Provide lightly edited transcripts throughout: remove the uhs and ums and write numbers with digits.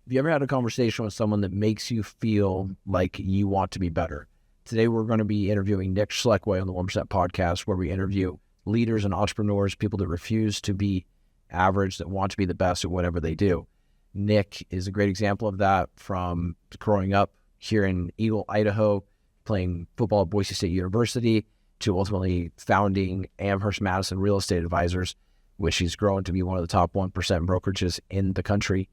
Have you ever had a conversation with someone that makes you feel like you want to be better? Today, we're going to be interviewing Nick Schlekeway on the 1% podcast, where we interview leaders and entrepreneurs, people that refuse to be average, that want to be the best at whatever they do. Nick is a great example of that, from growing up here in Eagle, Idaho, playing football at Boise State University, to ultimately founding Amherst Madison Real Estate Advisors, which he's grown to be one of the top 1% brokerages in the country.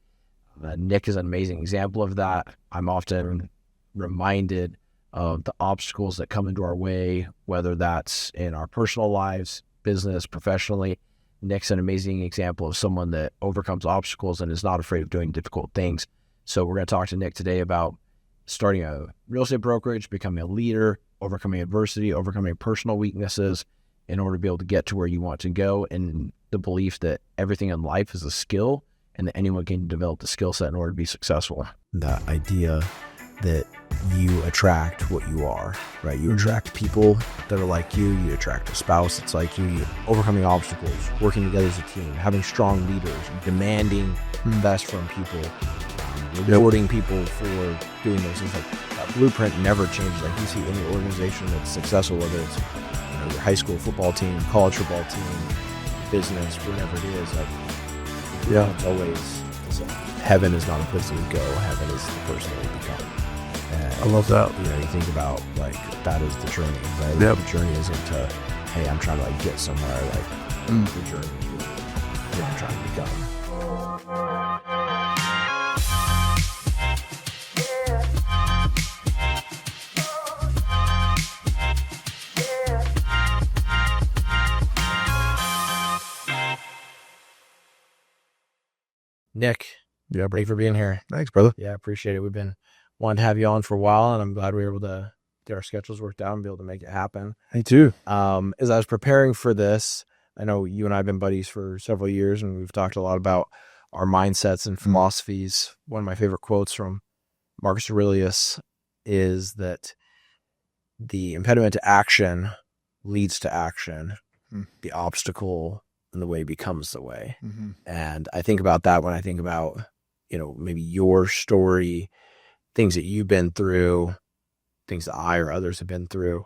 Nick is an amazing example of that. I'm often reminded of the obstacles that come into our way, whether that's in our personal lives, business, professionally. Nick's an amazing example of someone that overcomes obstacles and is not afraid of doing difficult things. So we're going to talk to Nick today about starting a real estate brokerage, becoming a leader, overcoming adversity, overcoming personal weaknesses in order to be able to get to where you want to go, and the belief that everything in life is a skill and that anyone can develop the skill set in order to be successful. The idea that you attract what you are, right? You attract people that are like you attract a spouse that's like you, overcoming obstacles, working together as a team, having strong leaders, demanding the best from people, rewarding people for doing those things. Like that blueprint never changes. Like you see any organization that's successful, whether it's your high school football team, college football team, business, whatever it is, like it's always heaven is not a place that we go. Heaven is the person that we become. And, I love that. You think about like that is the journey, right? Yep. The journey isn't to, hey, I'm trying to like get somewhere. Like the journey is what I'm trying to become. Nick, Yeah, bro. thank you for being here. Thanks, brother. Yeah, appreciate it. We've been wanting to have you on for a while, and I'm glad we were able to get our schedules worked out and be able to make it happen. Me too. As I was preparing for this, I know you and I have been buddies for several years, and we've talked a lot about our mindsets and philosophies. One of my favorite quotes from Marcus Aurelius is that the impediment to action leads to action. The obstacle and the way becomes the way. And I think about that when I think about, maybe your story, things that you've been through, things that I or others have been through.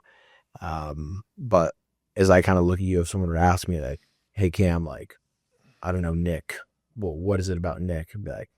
But as I kind of look at you, if someone would ask me like, hey Cam, like, I don't know, Nick, well, what is it about Nick? I'd be like,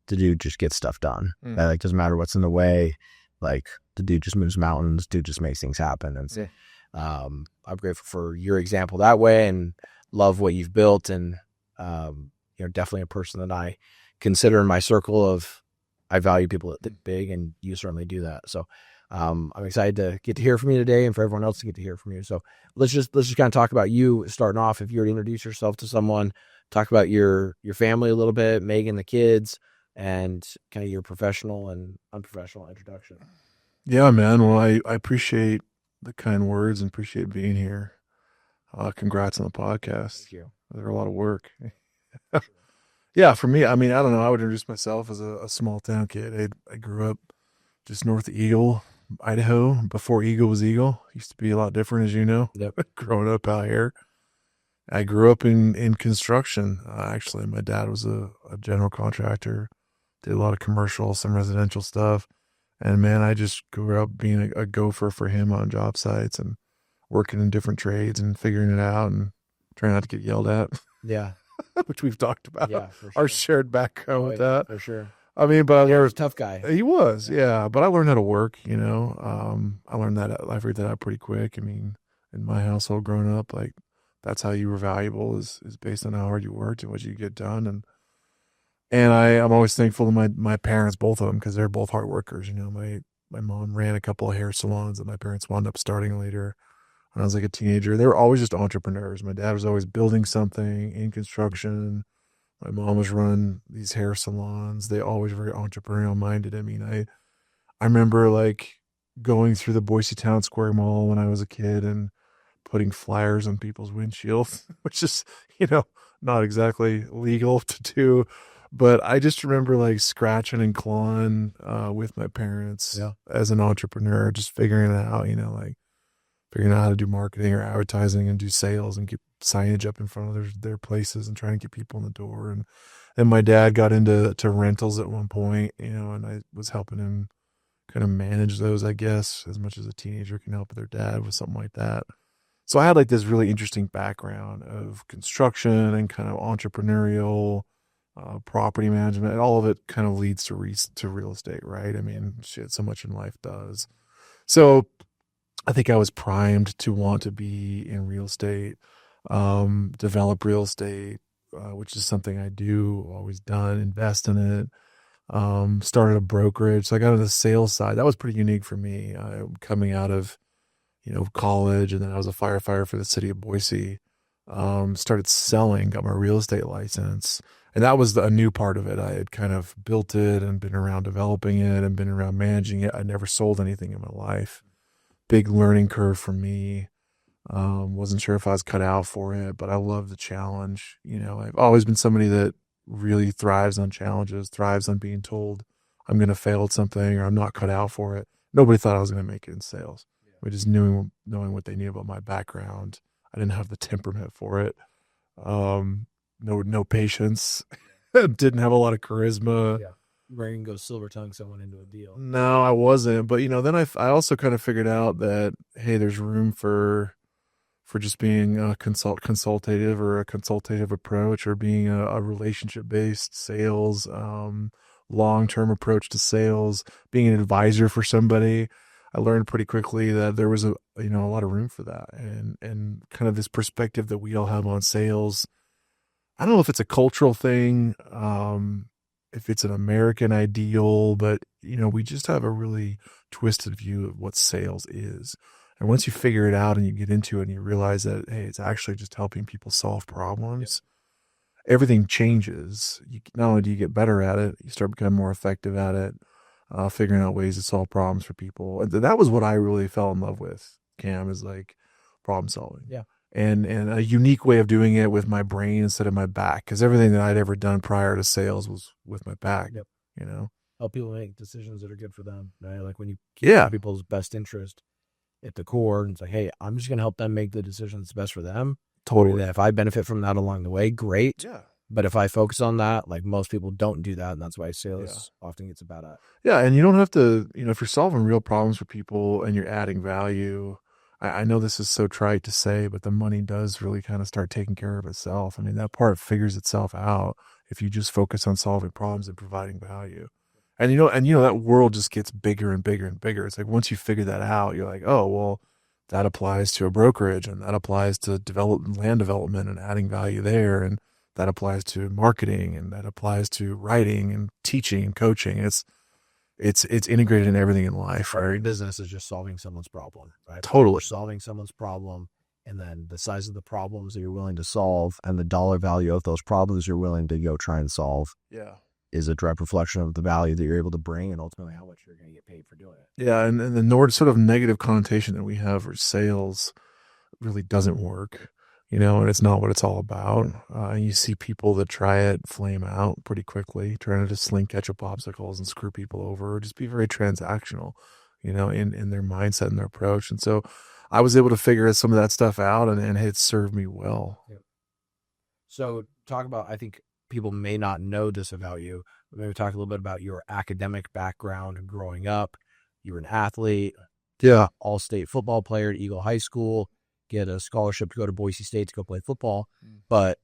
the dude just gets stuff done. Like, doesn't matter what's in the way. Like, the dude just moves mountains. Dude just makes things happen. And I'm grateful for your example that way, and love what you've built. And, definitely a person that I consider in my circle of, I value people that big, and you certainly do that. So, I'm excited to get to hear from you today, and for everyone else to get to hear from you. So let's just kind of talk about you starting off. If you were to introduce yourself to someone, talk about your family a little bit, Megan, the kids, and kind of your professional and unprofessional introduction. Yeah, man. Well, I appreciate the kind words and appreciate being here. Congrats on the podcast. Thank you. They're a lot of work. Yeah, for me, I mean, I don't know. I would introduce myself as a small town kid. I grew up just north of Eagle, Idaho, before Eagle was Eagle. Used to be a lot different, as you know. Yep. Growing up out here. I grew up in construction. Actually, my dad was a general contractor, did a lot of commercial, some residential stuff. And man, I just grew up being a gopher for him on job sites and working in different trades and figuring it out and trying not to get yelled at. Yeah. Which we've talked about. Yeah, for sure. Our shared background with that. For sure. I mean, but He was a tough guy. he was, yeah. But I learned how to work, I learned that, I figured that out pretty quick. I mean, in my household growing up, like, that's how you were valuable is based on how hard you worked and what you get done. And I'm always thankful to my parents, both of them, because they're both hard workers. My mom ran a couple of hair salons that my parents wound up starting later when I was like a teenager. They were always just entrepreneurs. My dad was always building something in construction. My mom was running these hair salons. They always were very entrepreneurial minded. I mean, I remember like going through the Boise Town Square Mall when I was a kid and putting flyers on people's windshields, which is, not exactly legal to do. But I just remember like scratching and clawing with my parents as an entrepreneur, just figuring it out, like figuring out how to do marketing or advertising and do sales and get signage up in front of their places and trying to get people in the door. And And my dad got into rentals at one point, and I was helping him kind of manage those, I guess, as much as a teenager can help their dad with something like that. So I had like this really interesting background of construction and kind of entrepreneurial, property management, and all of it kind of leads to real estate, right? I mean, shit, so much in life does. So I think I was primed to want to be in real estate, develop real estate, which is something I do, always done, invest in it. Started a brokerage. So I got on the sales side. That was pretty unique for me, coming out of, college. And then I was a firefighter for the city of Boise. Started selling, got my real estate license. And that was a new part of it. I had kind of built it and been around developing it and been around managing it. I never sold anything in my life. Big learning curve for me. Wasn't sure if I was cut out for it, but I love the challenge. I've always been somebody that really thrives on challenges, thrives on being told I'm going to fail at something or I'm not cut out for it. Nobody thought I was going to make it in sales. We just knowing what they knew about my background. I didn't have the temperament for it. No patience. Didn't have a lot of charisma. Yeah. Ready to go silver tongue someone into a deal. No, I wasn't. But then I also kind of figured out that, hey, there's room for just being a consultative or a consultative approach, or being a relationship-based sales, long-term approach to sales, being an advisor for somebody. I learned pretty quickly that there was a lot of room for that, and kind of this perspective that we all have on sales. I don't know if it's a cultural thing, if it's an American ideal, but we just have a really twisted view of what sales is. And once you figure it out and you get into it and you realize that, hey, it's actually just helping people solve problems, everything changes. Not only do you get better at it, you start becoming more effective at it, figuring out ways to solve problems for people. And that was what I really fell in love with, Cam, is like problem solving. Yeah. And a unique way of doing it with my brain instead of my back, because everything that I'd ever done prior to sales was with my back. Yep. Help people make decisions that are good for them, right? Like when you keep people's best interest at the core, and it's like, hey, I'm just going to help them make the decisions that's best for them. Totally. And if I benefit from that along the way, great. Yeah. But if I focus on that, like most people don't do that, and that's why sales often gets a bad at. Yeah, and you don't have to, if you're solving real problems for people and you're adding value, I know this is so trite to say, but the money does really kind of start taking care of itself. I mean, that part figures itself out if you just focus on solving problems and providing value. And that world just gets bigger and bigger and bigger. It's like once you figure that out, you're like, oh, well, that applies to a brokerage, and that applies to land development and adding value there, and that applies to marketing, and that applies to writing and teaching and coaching. It's integrated in everything in life, right? Business is just solving someone's problem, right? Totally. You're solving someone's problem, and then the size of the problems that you're willing to solve and the dollar value of those problems you're willing to go try and solve. Yeah. Is a direct reflection of the value that you're able to bring and ultimately how much you're going to get paid for doing it. Yeah, and the sort of negative connotation that we have for sales really doesn't work, and it's not what it's all about. You see people that try it flame out pretty quickly, trying to just sling ketchup obstacles and screw people over, or just be very transactional, in their mindset and their approach. And so I was able to figure some of that stuff out, and it served me well. Yep. So talk about, I think, people may not know this about you, but maybe talk a little bit about your academic background growing up. You were an athlete, all-state football player at Eagle High School, get a scholarship to go to Boise State to go play football, but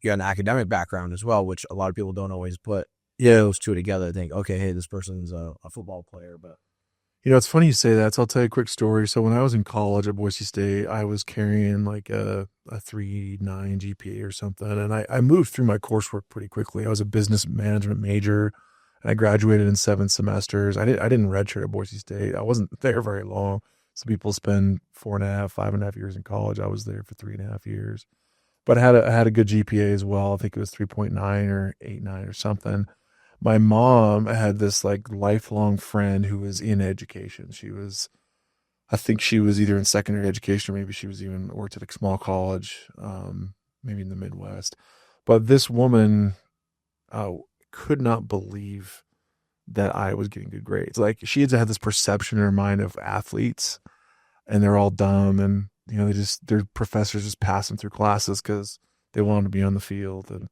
you had an academic background as well, which a lot of people don't always put those two together. They think, okay, hey, this person's a football player, but it's funny you say that. So I'll tell you a quick story. So when I was in college at Boise State, I was carrying like a 3.9 GPA or something. And I moved through my coursework pretty quickly. I was a business management major, and I graduated in 7 semesters. I didn't redshirt at Boise State. I wasn't there very long. Some people spend 4.5, 5.5 years in college. I was there for 3.5 years. But I had a good GPA as well. I think it was 3.9 or 8.9 or something. My mom had this like lifelong friend who was in education. I think she was either in secondary education, or maybe she was even worked at a small college, maybe in the Midwest. But this woman could not believe that I was getting good grades. Like she had this perception in her mind of athletes, and they're all dumb, and their professors just pass them through classes because they want to be on the field.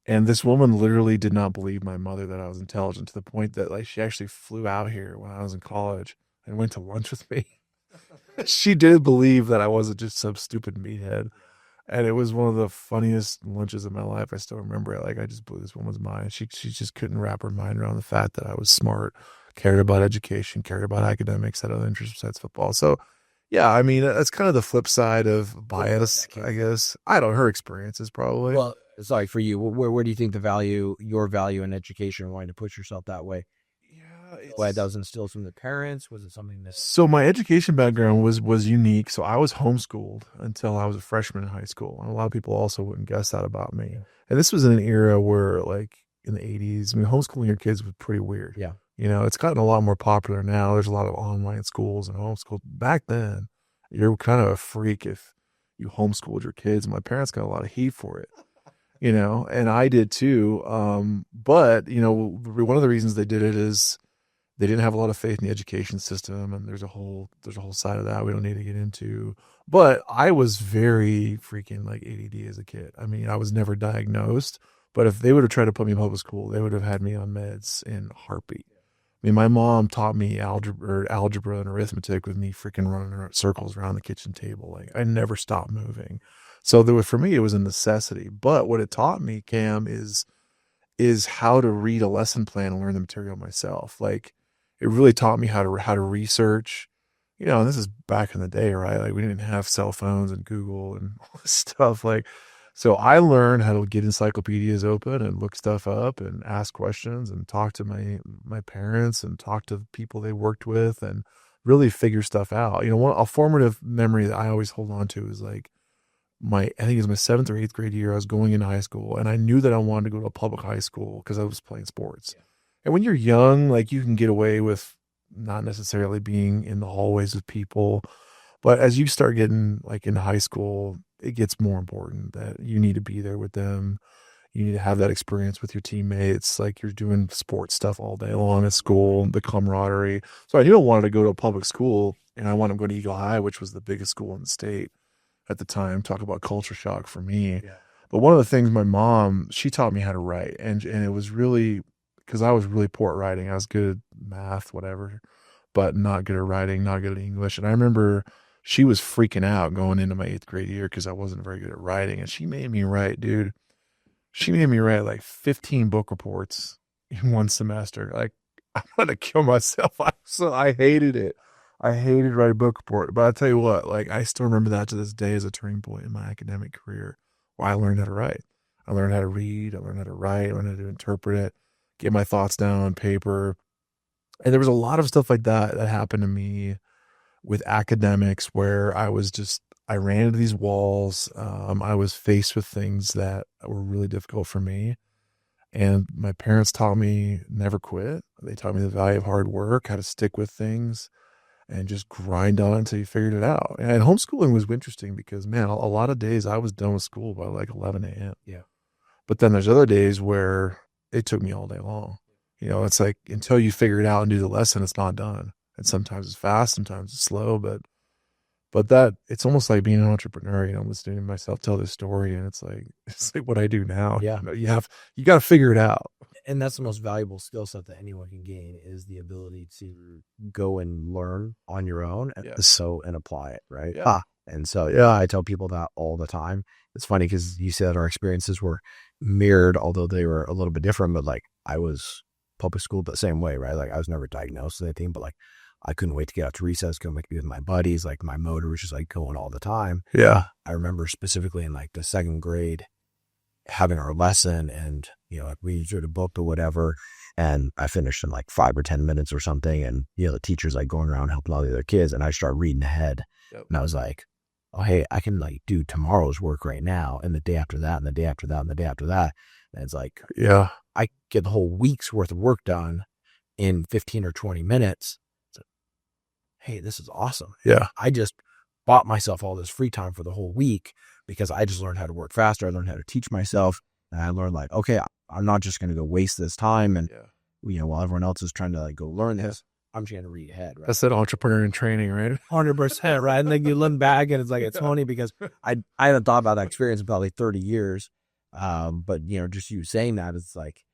And this woman literally did not believe my mother that I was intelligent, to the point that like she actually flew out here when I was in college and went to lunch with me. She did believe that I wasn't just some stupid meathead. And it was one of the funniest lunches of my life. I still remember it. Like, I just blew this woman's mind. She just couldn't wrap her mind around the fact that I was smart, cared about education, cared about academics, had other interests besides football. So, yeah, I mean, that's kind of the flip side of bias, I guess. I don't know, her experiences probably. Well, sorry, for you, where do you think your value in education, wanting to push yourself that way? Why that was instilled from the parents? Was it something that? So my education background was unique. So I was homeschooled until I was a freshman in high school. And a lot of people also wouldn't guess that about me. And this was in an era where, like, in the 80s, I mean, homeschooling your kids was pretty weird. Yeah. You know, it's gotten a lot more popular now. There's a lot of online schools and homeschool. Back then, you're kind of a freak if you homeschooled your kids. My parents got a lot of heat for it, you know, and I did too. But, you know, one of the reasons they did it is they didn't have a lot of faith in the education system, and there's a whole side of that we don't need to get into. But I was very freaking like ADD as a kid. I mean, I was never diagnosed, but if they would have tried to put me in public school, they would have had me on meds in a heartbeat. I mean, my mom taught me algebra and arithmetic with me freaking running around circles around the kitchen table. Like, I never stopped moving. So for me, it was a necessity. But what it taught me, Cam, is how to read a lesson plan and learn the material myself. Like, it really taught me how to research, you know, and this is back in the day, right? Like, we didn't have cell phones and Google and all this stuff. Like, so I learned how to get encyclopedias open and look stuff up and ask questions and talk to my parents and talk to the people they worked with and really figure stuff out. You know, a formative memory that I always hold on to is like I think it was my 7th or 8th grade year. I was going into high school, and I knew that I wanted to go to a public high school because I was playing sports. Yeah. And when you're young, like, you can get away with not necessarily being in the hallways with people. But as you start getting like into high school, it gets more important that you need to be there with them. You need to have that experience with your teammates. Like, you're doing sports stuff all day long at school, the camaraderie. So I knew I wanted to go to a public school, and I wanted to go to Eagle High, which was the biggest school in the state at the time. Talk about culture shock for me. Yeah. But one of the things my mom, she taught me how to write. And it was really, because I was really poor at writing. I was good at math, whatever, but not good at writing, not good at English. And I remember she was freaking out going into my 8th grade year because I wasn't very good at writing. And she made me write, dude. She made me write like 15 book reports in one semester. Like, I wanted to kill myself. I hated it. I hated writing a book report. But I'll tell you what, like, I still remember that to this day as a turning point in my academic career where I learned how to write. I learned how to read. I learned how to write. I learned how to interpret it, get my thoughts down on paper. And there was a lot of stuff like that happened to me with academics where I ran into these walls. I was faced with things that were really difficult for me. And my parents taught me never quit. They taught me the value of hard work, how to stick with things and just grind on until you figured it out. And homeschooling was interesting because, man, a lot of days I was done with school by like 11 a.m. Yeah. But then there's other days where it took me all day long. You know, it's like until you figure it out and do the lesson, it's not done. And sometimes it's fast, sometimes it's slow, but that it's almost like being an entrepreneur. You know, I'm listening to myself tell this story, and it's like what I do now. Yeah, you got to figure it out. And that's the most valuable skill set that anyone can gain is the ability to go and learn on your own and and apply it, right? Yeah. And so, I tell people that all the time. It's funny because you said our experiences were mirrored, although they were a little bit different. But like, I was public school the same way, right? Like, I was never diagnosed with anything, but like, I couldn't wait to get out to recess, go be with my buddies. Like, my motor was just like going all the time. Yeah. I remember specifically in like the 2nd grade having our lesson, and, you know, like, we read a book or whatever, and I finished in like 5 or 10 minutes or something. And, you know, the teacher's like going around helping all the other kids, and I start reading ahead. Yep. And I was like, oh, hey, I can like do tomorrow's work right now, and the day after that, and the day after that, and the day after that. And it's like, yeah, I get the whole week's worth of work done in 15 or 20 minutes. So, hey, this is awesome. Yeah. I just bought myself all this free time for the whole week because I just learned how to work faster. I learned how to teach myself. And I learned like, okay, I'm not just going to go waste this time. And, you know, while everyone else is trying to like go learn this, I'm just going to read ahead. Right? That's that entrepreneur in training, right? 100%. Right. And then you look back and it's like, it's funny because I haven't thought about that experience in probably 30 years. But just you saying that, it's like,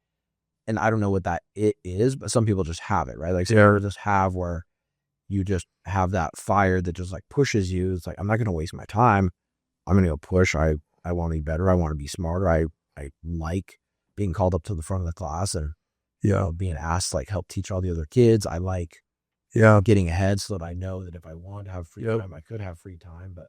and I don't know what that it is, but some people just have it, right? Like some people just have where you just have that fire that just like pushes you. It's like, I'm not going to waste my time. I'm going to go push. I want to be better. I want to be smarter. I like being called up to the front of the class and being asked to like help teach all the other kids. I like getting ahead so that I know that if I want to have free time, I could have free time. But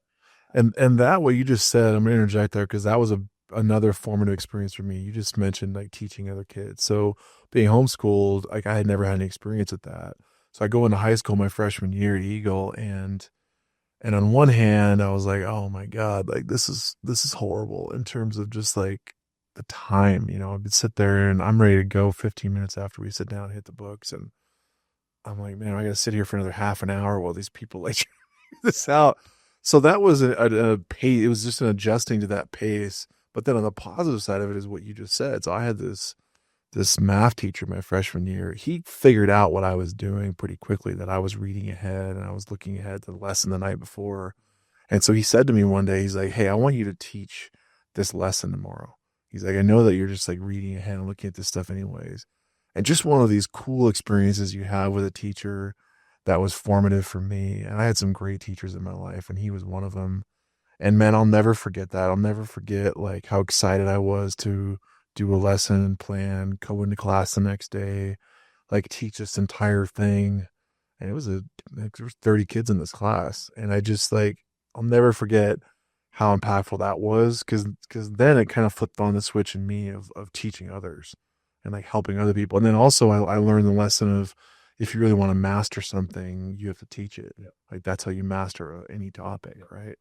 and that what you just said, I'm going to interject there because that was another formative experience for me. You just mentioned like teaching other kids. So being homeschooled, like I had never had any experience with that. So I go into high school my freshman year at Eagle, and on one hand I was like, oh my God, like this is horrible in terms of just like the time, I would sit there and I'm ready to go 15 minutes after we sit down and hit the books. And I'm like, man, I got to sit here for another half an hour while these people like figure this out. So that was a pace. It was just an adjusting to that pace. But then on the positive side of it is what you just said. So I had this math teacher my freshman year. He figured out what I was doing pretty quickly, that I was reading ahead and I was looking ahead to the lesson the night before. And so he said to me one day, he's like, hey, I want you to teach this lesson tomorrow. He's like, I know that you're just like reading ahead and looking at this stuff anyways. And just one of these cool experiences you have with a teacher that was formative for me. And I had some great teachers in my life, and he was one of them. And man, I'll never forget that. I'll never forget like how excited I was to do a lesson plan, go into class the next day, like teach this entire thing. And there was 30 kids in this class. And I just like, I'll never forget how impactful that was. Cause then it kind of flipped on the switch in me of teaching others and like helping other people. And then also I learned the lesson of, if you really want to master something, you have to teach it. Like that's how you master any topic. Right.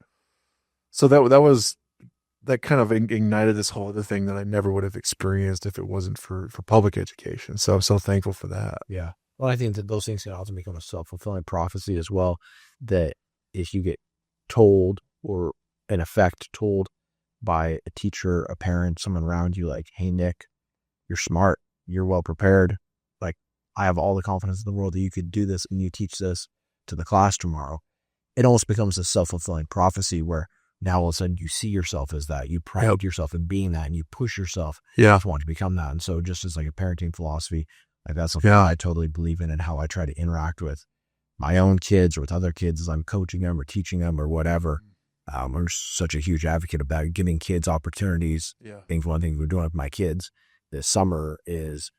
So that kind of ignited this whole other thing that I never would have experienced if it wasn't for public education. So I'm so thankful for that. Yeah. Well, I think that those things can also become a self-fulfilling prophecy as well, that if you get told, or in effect told by a teacher, a parent, someone around you, like, hey, Nick, you're smart, you're well prepared. Like, I have all the confidence in the world that you could do this and you teach this to the class tomorrow. It almost becomes a self-fulfilling prophecy where now all of a sudden you see yourself as that. You pride yourself in being that, and you push yourself to want to become that. And so just as like a parenting philosophy, like that's something I totally believe in, and how I try to interact with my own kids or with other kids as I'm coaching them or teaching them or whatever. I'm such a huge advocate about giving kids opportunities. I think one thing we're doing with my kids this summer is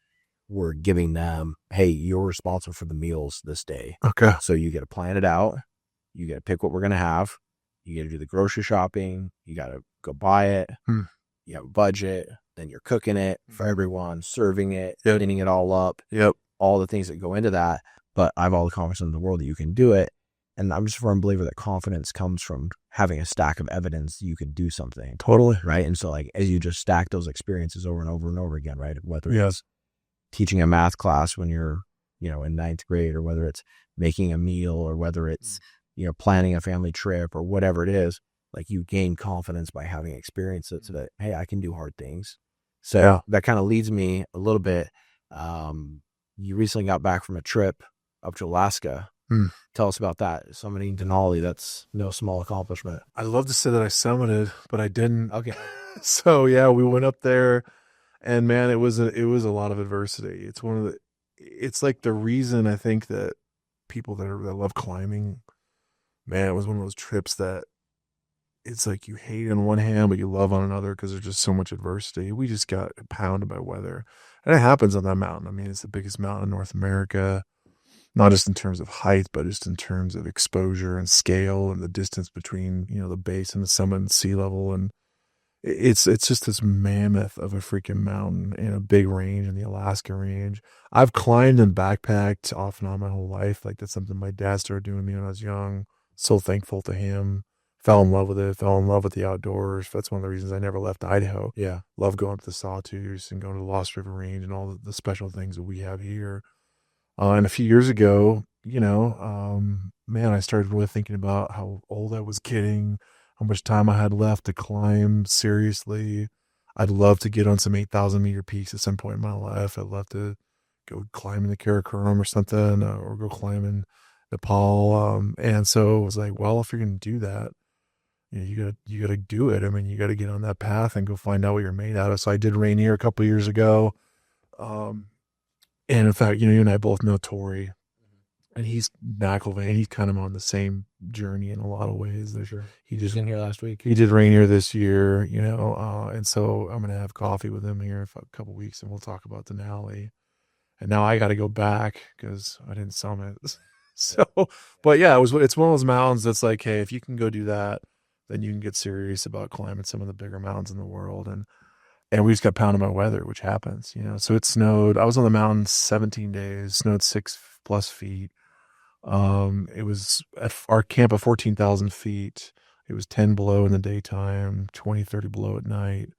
we're giving them, hey, you're responsible for the meals this day. Okay. So you get to plan it out. You get to pick what we're going to have. You got to do the grocery shopping. You got to go buy it. You have a budget. Then you're cooking it for everyone, serving it, cleaning it all up. All the things that go into that. But I have all the confidence in the world that you can do it. And I'm just a firm believer that confidence comes from having a stack of evidence you can do something. Totally. Right. And so like, as you just stack those experiences over and over and over again, right? Whether it's teaching a math class when you're, in ninth grade, or whether it's making a meal, or whether it's, planning a family trip, or whatever it is, like you gain confidence by having experiences that, hey, I can do hard things. So that kind of leads me a little bit. You recently got back from a trip up to Alaska. Tell us about that. Summiting Denali, that's no small accomplishment. I love to say that I summited, but I didn't. Okay. So we went up there, and man, it was a lot of adversity. It's like the reason I think that people that love climbing, man, it was one of those trips that it's like you hate on one hand, but you love on another, because there's just so much adversity. We just got pounded by weather, and it happens on that mountain. I mean, it's the biggest mountain in North America, not just in terms of height, but just in terms of exposure and scale, and the distance between, the base and the summit and sea level. And it's just this mammoth of a freaking mountain in a big range, in the Alaska range. I've climbed and backpacked off and on my whole life. Like, that's something my dad started doing me when I was young. So thankful to him. Fell in love with it. Fell in love with the outdoors. That's one of the reasons I never left Idaho. Love going up to the Sawtooth and going to the Lost River Range and all the special things that we have here. And a few years ago, man, I started really thinking about how old I was getting, how much time I had left to climb seriously. I'd love to get on some 8,000 meter peaks at some point in my life. I'd love to go climb in the Karakoram or something, or go climb in Nepal. And so it was like, well, if you're going to do that, you gotta do it. I mean, you got to get on that path and go find out what you're made out of. So I did Rainier a couple years ago. And in fact, you and I both know Tori, and he's McElvain. He's kind of on the same journey in a lot of ways. Sure. He just in here last week. He did Rainier this year, and so I'm going to have coffee with him here in a couple weeks, and we'll talk about Denali. And now I got to go back because I didn't summit. So, but yeah, it's one of those mountains that's like, hey, if you can go do that, then you can get serious about climbing some of the bigger mountains in the world. And we just got pounded by weather, which happens, So it snowed. I was on the mountain 17 days, snowed 6+ feet. It was at our camp at 14,000 feet. It was 10 below in the daytime, 20, 30 below at night.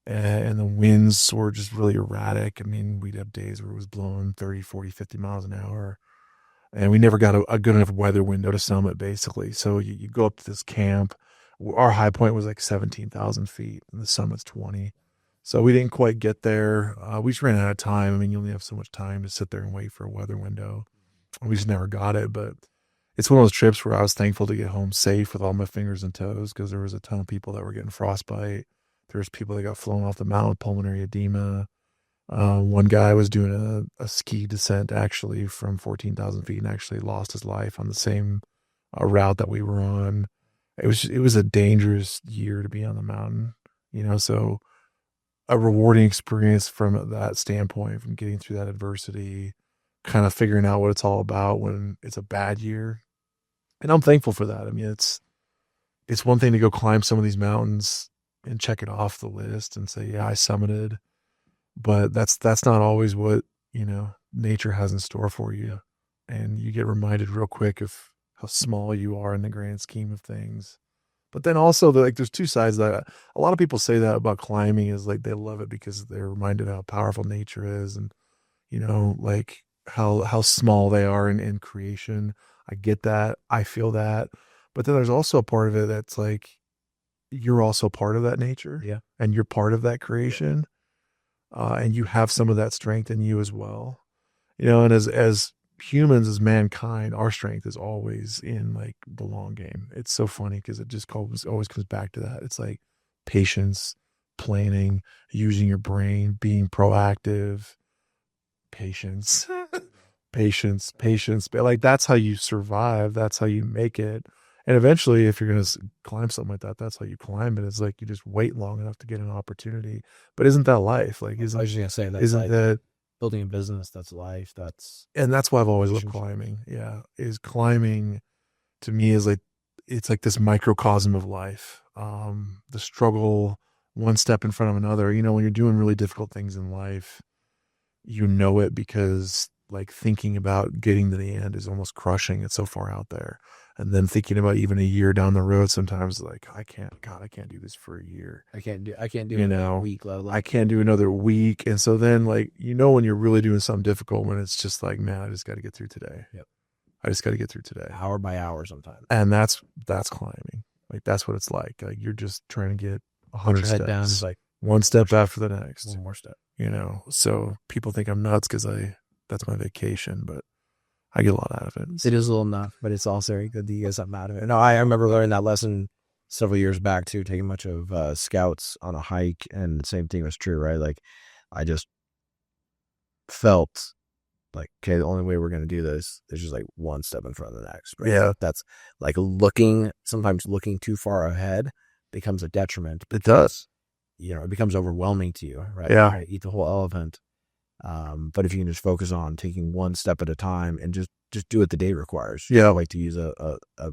And the winds were just really erratic. I mean, we'd have days where it was blowing 30, 40, 50 miles an hour. And we never got a good enough weather window to summit, basically. So you go up to this camp. Our high point was like 17,000 feet, and the summit's 20. So we didn't quite get there. We just ran out of time. I mean, you only have so much time to sit there and wait for a weather window. We just never got it. But it's one of those trips where I was thankful to get home safe with all my fingers and toes, because there was a ton of people that were getting frostbite. There's people that got flown off the mountain with pulmonary edema. One guy was doing a ski descent actually from 14,000 feet and actually lost his life on the same route that we were on. It was a dangerous year to be on the mountain, so a rewarding experience from that standpoint, from getting through that adversity, kind of figuring out what it's all about when it's a bad year. And I'm thankful for that. I mean, it's one thing to go climb some of these mountains and check it off the list and say, yeah, I summited. But that's not always what, nature has in store for you. And you get reminded real quick of how small you are in the grand scheme of things. But then also, there's two sides of that. A lot of people say that about climbing, is like they love it because they're reminded how powerful nature is, and, like how small they are in creation. I get that. I feel that. But then there's also a part of it that's like, you're also part of that nature. Yeah. And you're part of that creation. And you have some of that strength in you as well, and as humans, as mankind, our strength is always in like the long game. It's so funny because it just always comes back to that. It's like patience, planning, using your brain, being proactive, patience, but like, that's how you survive. That's how you make it. And eventually, if you're going to climb something like that, that's how you climb it. It's like you just wait long enough to get an opportunity. But isn't that life? Like, I was just going to say, that's isn't that building a business? That's life. And that's why I've always loved climbing. Yeah. Is climbing to me is like, it's like this microcosm of life. The struggle, one step in front of another. When you're doing really difficult things in life, it because like thinking about getting to the end is almost crushing. It's so far out there. And then thinking about even a year down the road, sometimes like, I can't do this for a year. I can't do a week. I can't do another week. And so then like, when you're really doing something difficult, when it's just like, man, I just got to get through today. Yep. I just got to get through today. Hour by hour sometimes. And that's climbing. Like, that's what it's like. Like, you're just trying to get 100 steps. Down, it's like one step after the next. One more step. So people think I'm nuts because that's my vacation, but I get a lot out of it. It is a little nuts, but it's also very good that you get something out of it. No, I remember learning that lesson several years back too, taking a bunch of scouts on a hike, and the same thing was true, right? Like, I just felt like, okay, the only way we're going to do this is just like one step in front of the next. Right? Yeah. That's like sometimes looking too far ahead becomes a detriment. It does. It becomes overwhelming to you, right? Yeah. Right? Eat the whole elephant. But if you can just focus on taking one step at a time and just do what the day requires. Yeah. I like to use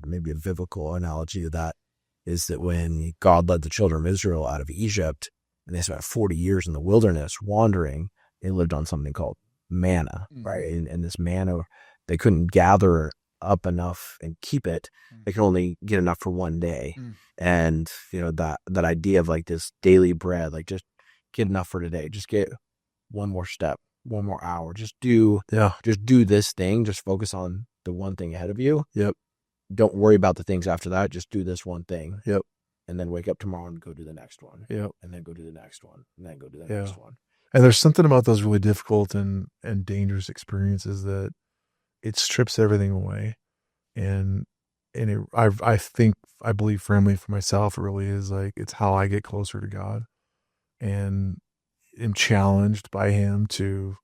maybe a biblical analogy of that, is that when God led the children of Israel out of Egypt and they spent 40 years in the wilderness wandering, they lived on something called manna, right? And this manna, they couldn't gather up enough and keep it. They could only get enough for one day. And, that idea of like this daily bread, like just get enough for today, just get one more step, one more hour, just do this thing, just focus on the one thing ahead of you. Yep. Don't worry about the things after that. Just do this one thing. Yep. And then wake up tomorrow and go do the next one. Yep. And then go do the next one. And then go do the next one. And there's something about those really difficult and dangerous experiences that it strips everything away. And I believe firmly for myself, it really is like, it's how I get closer to God and am challenged by him to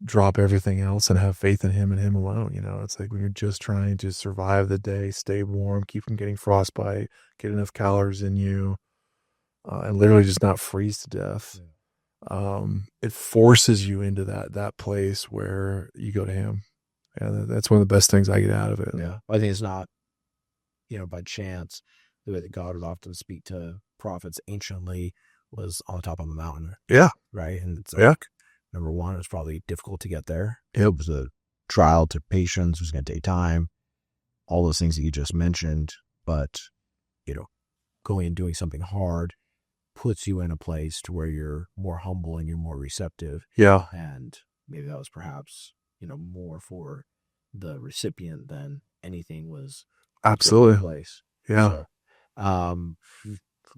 drop everything else and have faith in him and him alone. It's like when you're just trying to survive the day, stay warm, keep from getting frostbite, get enough calories in you, and literally just not freeze to death. It forces you into that place where you go to him. Yeah, that's one of the best things I get out of it. Yeah, I think it's not, by chance. The way that God would often speak to prophets anciently was on the top of a mountain. Yeah. Right. And it's Yeah. Number one, it was probably difficult to get there. Yep. It was a trial to patience. It was going to take time. All those things that you just mentioned. But, going and doing something hard puts you in a place to where you're more humble and you're more receptive. Yeah. And maybe that was perhaps, more for the recipient than anything was. Absolutely. Place. Yeah. So,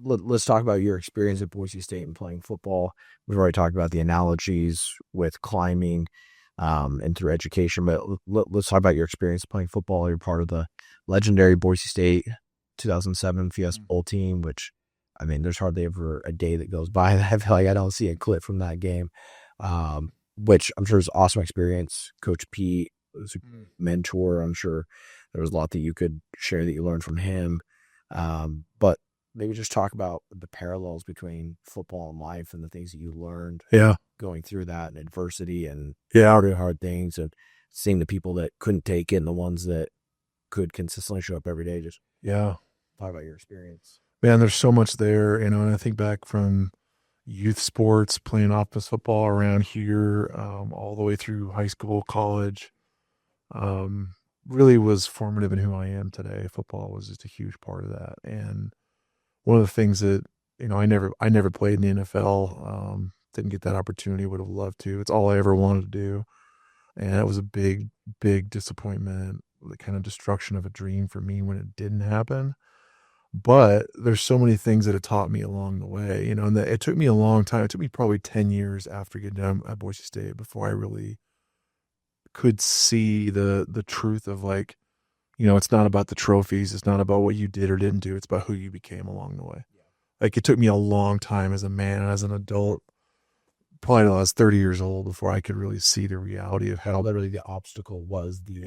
let's talk about your experience at Boise State and playing football. We've already talked about the analogies with climbing and through education, but let's talk about your experience playing football. You're part of the legendary Boise State 2007 Fiesta Bowl team, which, there's hardly ever a day that goes by that I feel like I don't see a clip from that game, which I'm sure is an awesome experience. Coach Pete was a mentor. I'm sure there was a lot that you could share that you learned from him. But maybe just talk about the parallels between football and life and the things that you learned going through that and adversity and doing hard things and seeing the people that couldn't take it and the ones that could consistently show up every day. Just talk about your experience. Man, there's so much there, and I think back from youth sports, playing office football around here, all the way through high school, college, really was formative in who I am today. Football was just a huge part of that. And one of the things that, I never played in the NFL, didn't get that opportunity, would have loved to. It's all I ever wanted to do. And it was a big, big disappointment, the kind of destruction of a dream for me when it didn't happen. But there's so many things that it taught me along the way, and that it took me a long time. It took me probably 10 years after getting done at Boise State before I really could see the truth of, like, it's not about the trophies. It's not about what you did or didn't do. It's about who you became along the way. Like, it took me a long time as a man, as an adult, probably until I was 30 years old before I could really see the reality of how literally the obstacle was the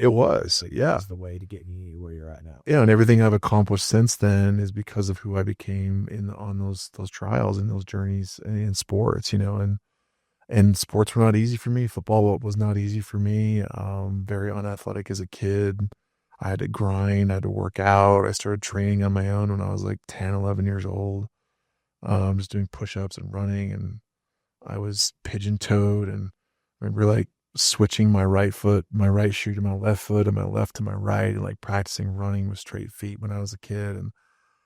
way to get you where you're at now. Yeah. And everything I've accomplished since then is because of who I became on those trials and those journeys in sports, and sports were not easy for me. Football was not easy for me. Very unathletic as a kid. I had to grind. I had to work out. I started training on my own when I was like 10, 11 years old. Just doing push-ups and running, and I was pigeon-toed, and I remember like switching my right shoe to my left foot and my left to my right, and like practicing running with straight feet when I was a kid, and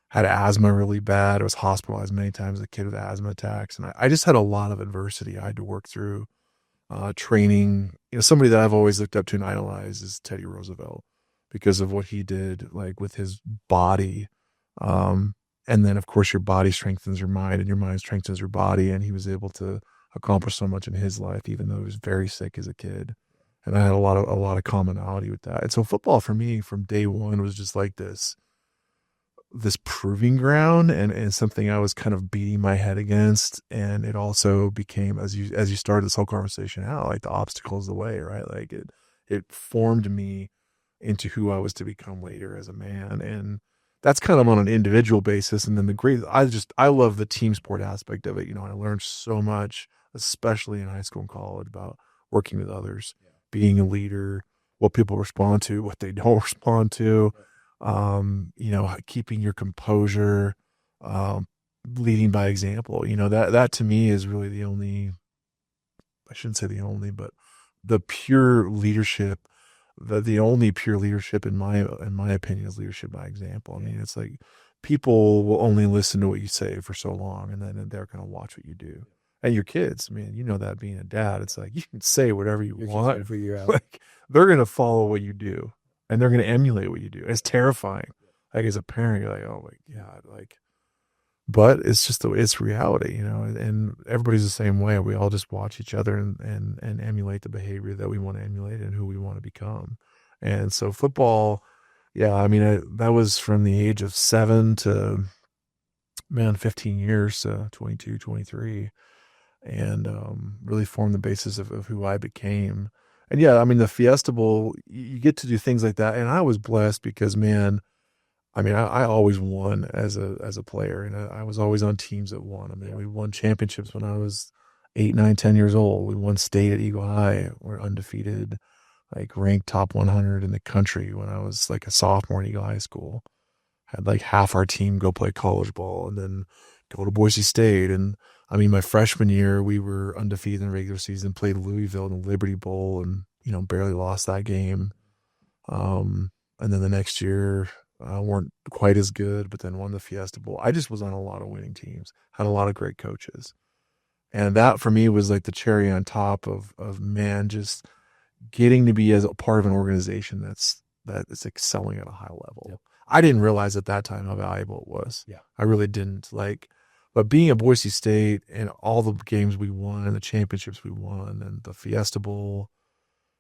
had asthma really bad. I was hospitalized many times as a kid with asthma attacks. And I just had a lot of adversity I had to work through. Training, somebody that I've always looked up to and idolized is Teddy Roosevelt because of what he did, like with his body. And then of course your body strengthens your mind and your mind strengthens your body. And he was able to accomplish so much in his life, even though he was very sick as a kid. And I had a lot of commonality with that. And so football for me from day one was just like this proving ground and something I was kind of beating my head against. And it also became, as you started this whole conversation out, like the obstacle is the way, right? Like it formed me into who I was to become later as a man. And that's kind of on an individual basis. And then I love the team sport aspect of it. I learned so much, especially in high school and college, about working with others, being a leader, what people respond to, what they don't respond to. Keeping your composure, leading by example, that to me is really the only, I shouldn't say the only, but the pure leadership, the only pure leadership in my opinion is leadership by example. I mean, it's like people will only listen to what you say for so long, and then they're going to watch what you do. And your kids, that being a dad, it's like, you can say whatever you want. Like, they're going to follow what you do. And they're going to emulate what you do. It's terrifying. Like as a parent, you're like, oh my God, but it's just it's reality, and everybody's the same way. We all just watch each other and emulate the behavior that we want to emulate and who we want to become. And so football, Yeah, I mean, that was from the age of 7 to, 15 years, 22, 23, and really formed the basis of who I became. And yeah, I mean, the Fiesta Bowl, you get to do things like that. And I was blessed because, man, I mean, I always won as a player, and I was always on teams that won. I mean, we won championships when I was 8, 9, 10 years old. We won state at Eagle High. We're undefeated, like ranked top 100 in the country when I was like a sophomore in Eagle High School. Had like half our team go play college ball and then go to Boise State. And I mean, my freshman year, we were undefeated in the regular season, played Louisville in the Liberty Bowl and, barely lost that game. And then the next year, weren't quite as good, but then won the Fiesta Bowl. I just was on a lot of winning teams, had a lot of great coaches. And that for me was like the cherry on top of man, just getting to be as a part of an organization that is excelling at a high level. Yep. I didn't realize at that time how valuable it was. Yeah. I really didn't. But being at Boise State and all the games we won and the championships we won and the Fiesta Bowl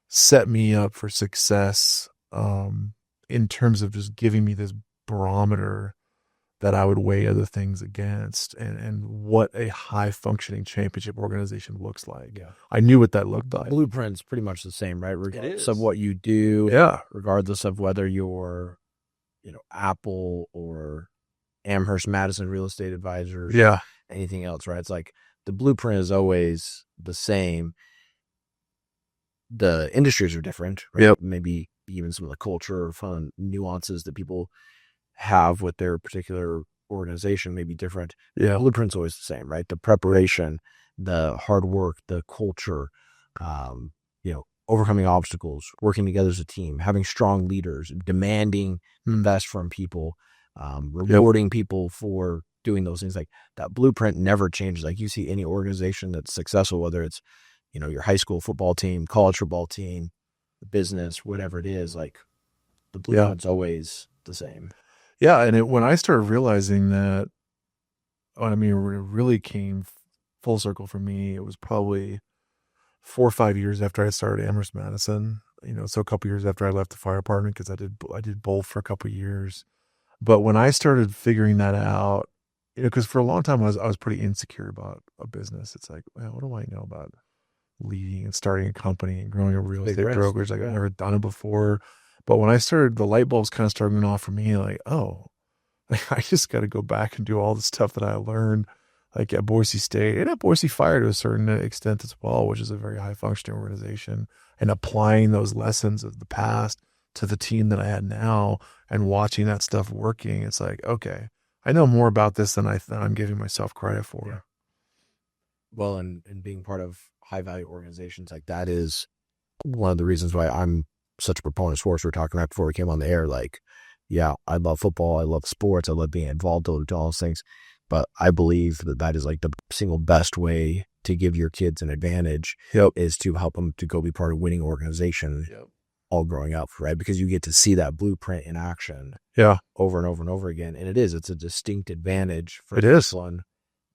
set me up for success in terms of just giving me this barometer that I would weigh other things against and what a high functioning championship organization looks like. Yeah. I knew what that looked like. Blueprint's pretty much the same, right? Regardless is. of what you do, Yeah. regardless of whether you're, Apple or Amherst Madison real estate advisors, Yeah. anything else, right? It's like the blueprint is always the same. The industries are different, right? Yep. Maybe even some of the culture or fun nuances that people have with their particular organization may be different. Yeah. Blueprint's always the same, right? The preparation, the hard work, the culture, overcoming obstacles, working together as a team, having strong leaders, demanding the best from people, rewarding people for doing those things. Like that blueprint never changes. Like you see any organization that's successful, whether it's, your high school football team, college football team, business, whatever it is, like the blueprint's always the same. Yeah. And when I started realizing that, it really came full circle for me. It was probably 4 or 5 years after I started Amherst Madison, so a couple years after I left the fire department, because I did both for a couple of years. But when I started figuring that out, because for a long time I was pretty insecure about a business. It's like, well, what do I know about leading and starting a company and growing a real estate brokerage? Like I've never done it before. But when I started, the light bulbs kind of started going off for me. Like, oh, I just got to go back and do all the stuff that I learned, like at Boise State and at Boise Fire to a certain extent as well, which is a very high functioning organization, and applying those lessons of the past to the team that I had now and watching that stuff working. It's like, okay, I know more about this than I'm giving myself credit for. Yeah. Well, and being part of high value organizations like that is one of the reasons why I'm such a proponent of sports. We were talking right before we came on the air. Like, yeah, I love football. I love sports. I love being involved in all those things. But I believe that is like the single best way to give your kids an advantage is to help them to go be part of a winning organization all growing up, right? Because you get to see that blueprint in action over and over and over again. And it's a distinct advantage for someone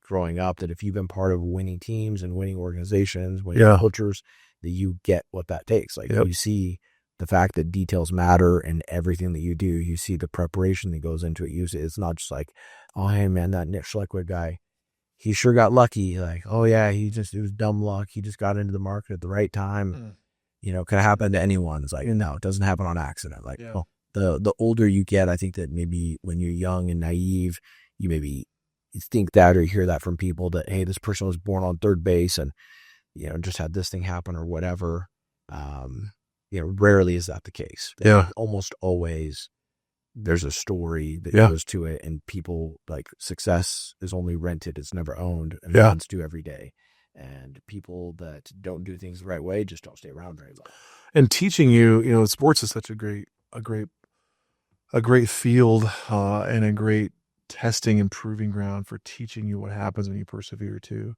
growing up that if you've been part of winning teams and winning organizations, winning cultures, that you get what that takes. Like you see the fact that details matter in everything that you do. You see the preparation that goes into it. It's not just like, oh, hey man, that Nick Schlekeway guy, he sure got lucky. Like, oh yeah, it was dumb luck. He just got into the market at the right time. Could have happened to anyone. It's like, no, it doesn't happen on accident. Like, the older you get, I think that maybe when you're young and naive, you maybe think that or you hear that from people that, hey, this person was born on third base and, just had this thing happen or whatever. Rarely is that the case. Almost always there's a story that goes to it, and people, like, success is only rented, it's never owned, and fans do every day. And people that don't do things the right way just don't stay around very long. And teaching you, sports is such a great field and a great testing and proving ground for teaching you what happens when you persevere too.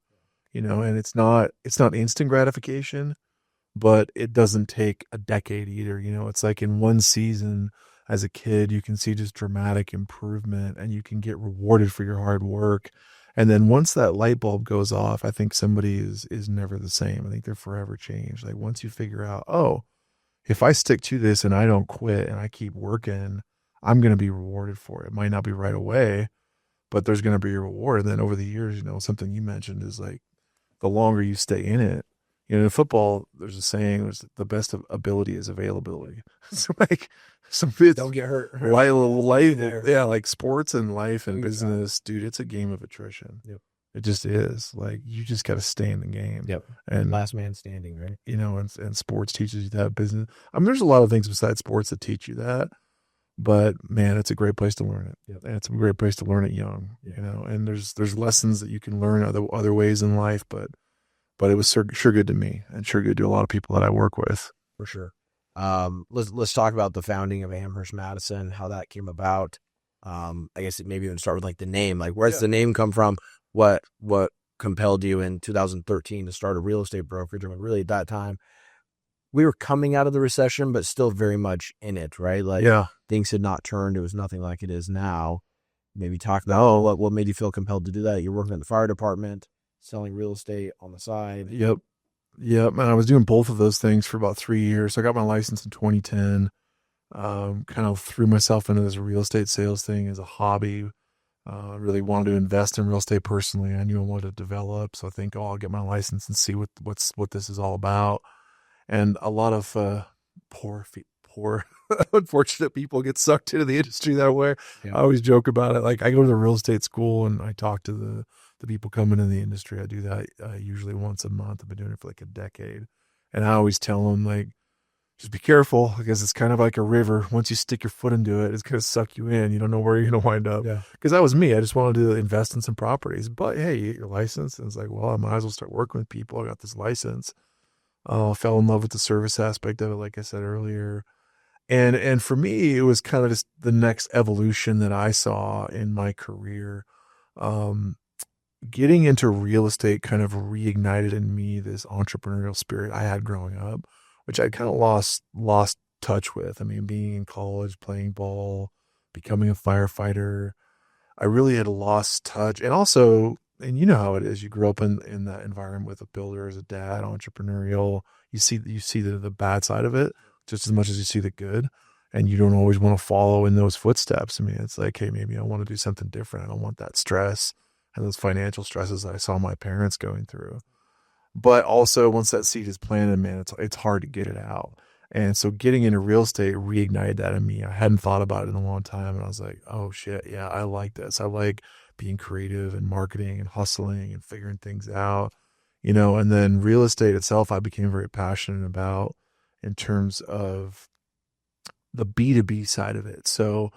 And it's not instant gratification, but it doesn't take a decade either. It's like in one season as a kid, you can see just dramatic improvement and you can get rewarded for your hard work. And then once that light bulb goes off, I think somebody is never the same. I think they're forever changed. Like once you figure out, oh, if I stick to this and I don't quit and I keep working, I'm going to be rewarded for it. It might not be right away, but there's going to be a reward. And then over the years, you know, something you mentioned is like the longer you stay in it, you know, in football, there's a saying, there's the best of ability is availability. So like Don't get hurt. life, There. yeah, like sports and life and Good business, dude, it's a game of attrition. Yep. It just is. Like you just got to stay in the game. Yep. And Last man standing, right? you know, and sports teaches you that. Business, I mean, there's a lot of things besides sports that teach you that, but man, it's a great place to learn it. Yep. And it's a great place to learn it young, Yeah. you know, and there's lessons that you can learn other ways in life, but it was sure good to me and sure good to a lot of people that I work with. For sure. Let's talk about the founding of Amherst Madison, how that came about. I guess maybe even start with like the name. Like, where's the name come from? What compelled you in 2013 to start a real estate brokerage? I mean, really at that time, we were coming out of the recession, but still very much in it, right? Like, things had not turned. It was nothing like it is now. Maybe talk about what made you feel compelled to do that. You're working at the fire department, selling real estate on the side. Yep. And I was doing both of those things for about 3 years. So I got my license in 2010. Kind of threw myself into this real estate sales thing as a hobby. Really wanted to invest in real estate personally. I knew I wanted to develop. So I think, I'll get my license and see what this is all about. And a lot of poor unfortunate people get sucked into the industry that way. Yeah. I always joke about it. Like I go to the real estate school and I talk to the people coming in the industry. I do that usually once a month. I've been doing it for like a decade. And I always tell them, like, just be careful because it's kind of like a river. Once you stick your foot into it, it's going to suck you in. You don't know where you're going to wind up. Yeah. Because that was me. I just wanted to invest in some properties. But hey, you get your license. And it's like, well, I might as well start working with people. I got this license. Fell in love with the service aspect of it, like I said earlier. And for me, it was kind of just the next evolution that I saw in my career. Getting into real estate kind of reignited in me this entrepreneurial spirit I had growing up, which I kind of lost touch with. I mean, being in college, playing ball, becoming a firefighter, I really had lost touch. And also, and you know how it is, you grow up in that environment with a builder as a dad, entrepreneurial. You see the bad side of it just as much as you see the good. And you don't always want to follow in those footsteps. I mean, it's like, hey, maybe I want to do something different. I don't want that stress and those financial stresses that I saw my parents going through. But also once that seed is planted, man, it's hard to get it out. And so getting into real estate reignited that in me. I hadn't thought about it in a long time. And I was like, oh shit, yeah, I like this. I like being creative and marketing and hustling and figuring things out, you know. And then real estate itself, I became very passionate about in terms of the B2B side of it. So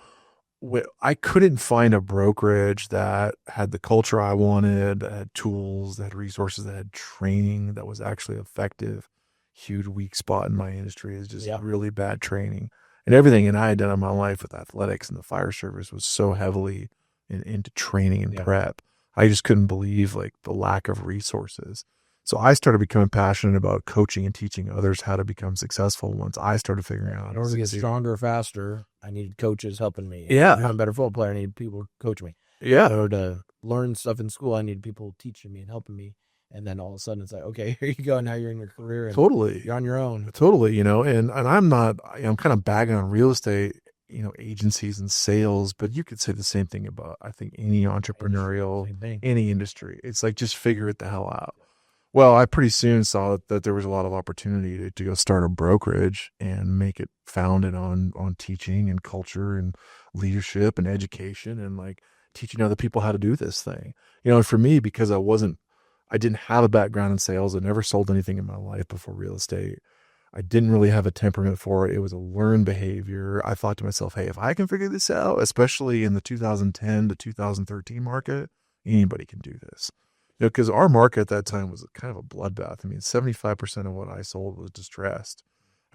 I couldn't find a brokerage that had the culture I wanted, that had tools, that had resources, that had training that was actually effective. Huge weak spot in my industry is just really bad training. And everything I had done in my life with athletics and the fire service was so heavily into training and prep. I just couldn't believe like the lack of resources. So I started becoming passionate about coaching and teaching others how to become successful once I started figuring out. In order to get stronger faster, I needed coaches helping me. Yeah. I'm a better football player. I need people to coach me. Yeah. In order to learn stuff in school, I need people teaching me and helping me. And then all of a sudden it's like, okay, here you go. Now you're in your career. And totally. You're on your own. Totally. You know, and I'm kind of bagging on real estate, you know, agencies and sales, but you could say the same thing about, I think, any entrepreneurial, any industry. It's like, just figure it the hell out. Well, I pretty soon saw that there was a lot of opportunity to go start a brokerage and make it founded on teaching and culture and leadership and education and like teaching other people how to do this thing. You know, and for me, because I didn't have a background in sales. I never sold anything in my life before real estate. I didn't really have a temperament for it. It was a learned behavior. I thought to myself, hey, if I can figure this out, especially in the 2010 to 2013 market, anybody can do this. You know, because our market at that time was kind of a bloodbath. I mean, 75% of what I sold was distressed.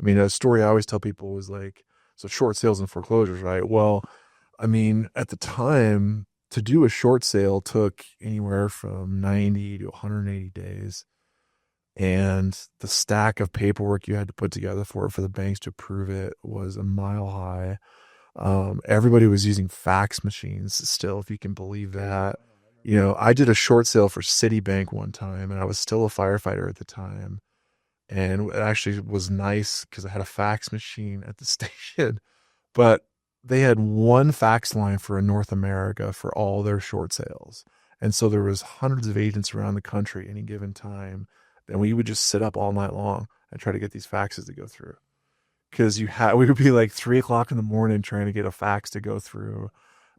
I mean, a story I always tell people was like, so short sales and foreclosures, right? Well, I mean, at the time, to do a short sale took anywhere from 90 to 180 days. And the stack of paperwork you had to put together for the banks to approve it was a mile high. Everybody was using fax machines still, if you can believe that. You know, I did a short sale for Citibank one time, and I was still a firefighter at the time. And it actually was nice because I had a fax machine at the station. But they had one fax line for North America for all their short sales. And so there was hundreds of agents around the country any given time. And we would just sit up all night long and try to get these faxes to go through. Because we would be like 3:00 in the morning trying to get a fax to go through.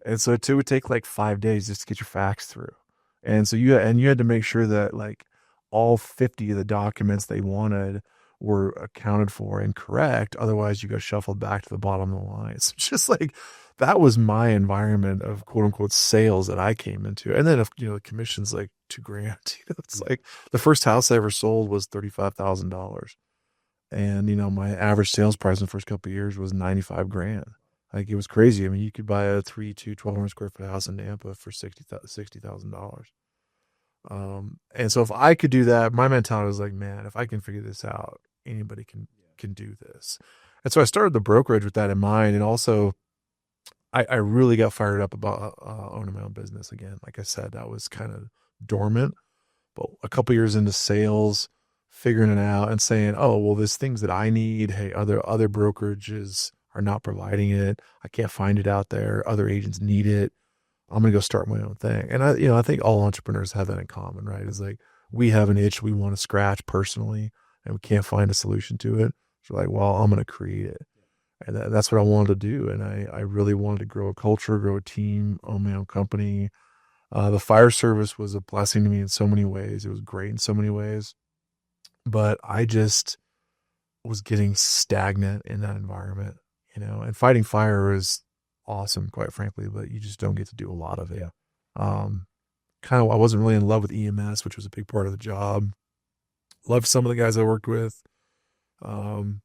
And so it would take like 5 days just to get your fax through. And so you had to make sure that like all 50 of the documents they wanted were accounted for and correct. Otherwise you got shuffled back to the bottom of the line. It's just like, that was my environment of quote unquote sales that I came into. And then if, the commission's like $2,000, it's like the first house I ever sold was $35,000. And, my average sales price in the first couple of years was $95,000. Like, it was crazy. I mean, you could buy a 1,200 square foot house in Nampa for $60,000. And so if I could do that, my mentality was like, man, if I can figure this out, anybody can do this. And so I started the brokerage with that in mind. And also I really got fired up about owning my own business again. Like I said, that was kind of dormant, but a couple years into sales, figuring it out and saying, oh, well, there's things that I need. Hey, other brokerages are not providing it. I can't find it out there. Other agents need it. I'm going to go start my own thing. And I think all entrepreneurs have that in common, right? It's like, we have an itch we want to scratch personally and we can't find a solution to it. So like, well, I'm going to create it. And that's what I wanted to do. And I really wanted to grow a culture, grow a team, own my own company. The fire service was a blessing to me in so many ways. It was great in so many ways. But I just was getting stagnant in that environment, and fighting fire is awesome, quite frankly, but you just don't get to do a lot of it. Yeah. I wasn't really in love with EMS, which was a big part of the job. Loved some of the guys I worked with.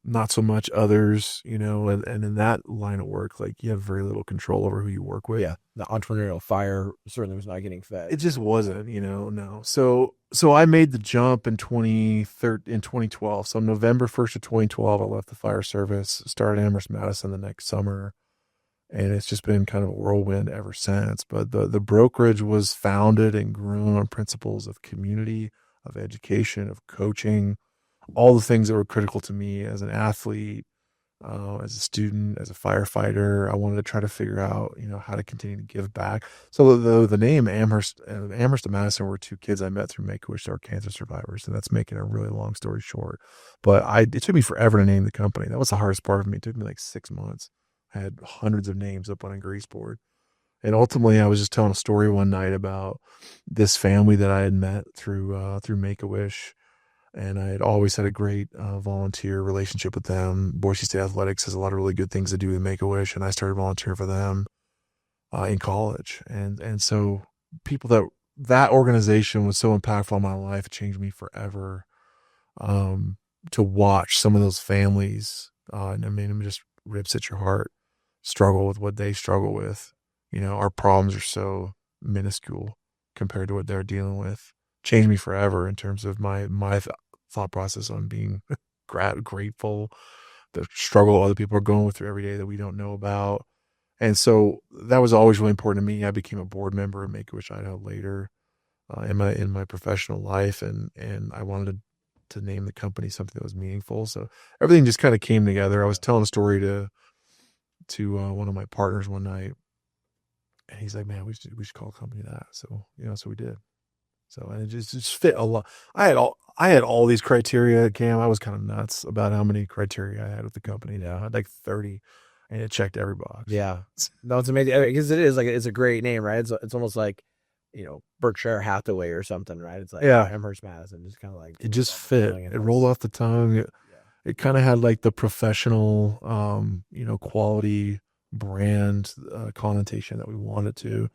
Not so much others, and in that line of work, like, you have very little control over who you work with. Yeah. The entrepreneurial fire certainly was not getting fed. It just wasn't, no. So I made the jump in 2012. So November 1st of 2012, I left the fire service, started Amherst Madison the next summer. And it's just been kind of a whirlwind ever since. But the brokerage was founded and grown on principles of community, of education, of coaching, all the things that were critical to me as an athlete, as a student, as a firefighter. I wanted to try to figure out, how to continue to give back. So the name Amherst and Madison were two kids I met through Make-A-Wish that are cancer survivors. And that's making a really long story short. But it took me forever to name the company. That was the hardest part of me. It took me like 6 months. I had hundreds of names up on a grease board. And ultimately, I was just telling a story one night about this family that I had met through Make-A-Wish. And I had always had a great volunteer relationship with them. Boise State Athletics has a lot of really good things to do with Make-A-Wish, and I started volunteering for them in college. And so people that organization was so impactful on my life, it changed me forever. To watch some of those families, and I mean, it just rips at your heart, struggle with what they struggle with. Our problems are so minuscule compared to what they're dealing with. Changed me forever in terms of my thought process on being grateful, the struggle other people are going through every day that we don't know about. And so that was always really important to me. I became a board member of Make-A-Wish Idaho later in my professional life, and I wanted to name the company something that was meaningful. So everything just kind of came together. I was telling a story to one of my partners one night, and he's like, "Man, we should call the company that." So so we did. So, and it just fit a lot. I had all these criteria, Cam. I was kind of nuts about how many criteria I had with the company now. I had like 30, and it checked every box. Yeah. No, it's amazing because it is like, it's a great name, right? It's almost like, Berkshire Hathaway or something, right? It's like Amherst Madison, just kind of like, it just fit. It rolled off the tongue. It kind of had like the professional, quality brand connotation that we wanted to.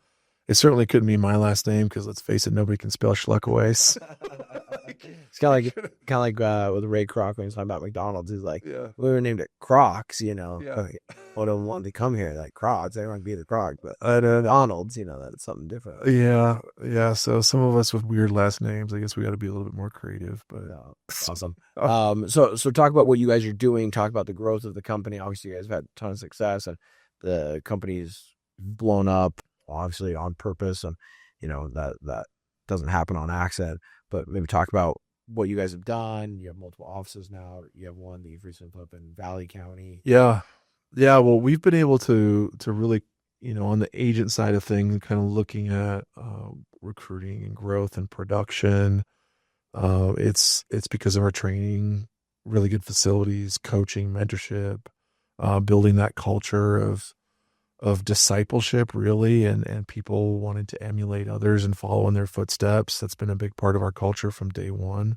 It certainly couldn't be my last name because, let's face it, nobody can spell Schlekeway. It's kind of like with Ray Kroc when he's talking about McDonald's. He's like, we named it Crocs, Like, well, don't want to come here like Crocs. They want to be the Croc, but McDonald's, that's something different. Yeah. So some of us with weird last names, I guess we got to be a little bit more creative. But awesome. So talk about what you guys are doing. Talk about the growth of the company. Obviously, you guys have had a ton of success, and the company's blown up. Obviously on purpose, and that doesn't happen on accident, but maybe talk about what you guys have done. You have multiple offices now. You have one that you've recently put up in Valley County. Yeah. Yeah, well, we've been able to really, on the agent side of things, kind of looking at recruiting and growth and production. It's because of our training, really good facilities, coaching, mentorship, building that culture of discipleship, really, and people wanting to emulate others and follow in their footsteps. That's been a big part of our culture from day one,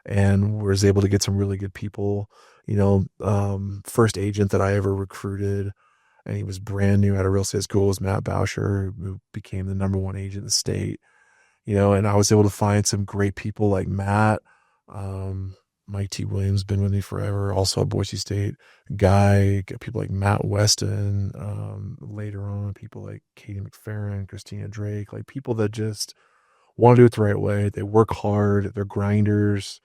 and was able to get some really good people. First agent that I ever recruited, and he was brand new out of real estate school, was Matt Bauscher, who became the #1 agent in the state. And I was able to find some great people like Matt, Mike T. Williams, been with me forever, also at Boise State. Guy, got people like Matt Weston, later on, people like Katie McFerrin, Christina Drake, like people that just want to do it the right way. They work hard, they're grinders,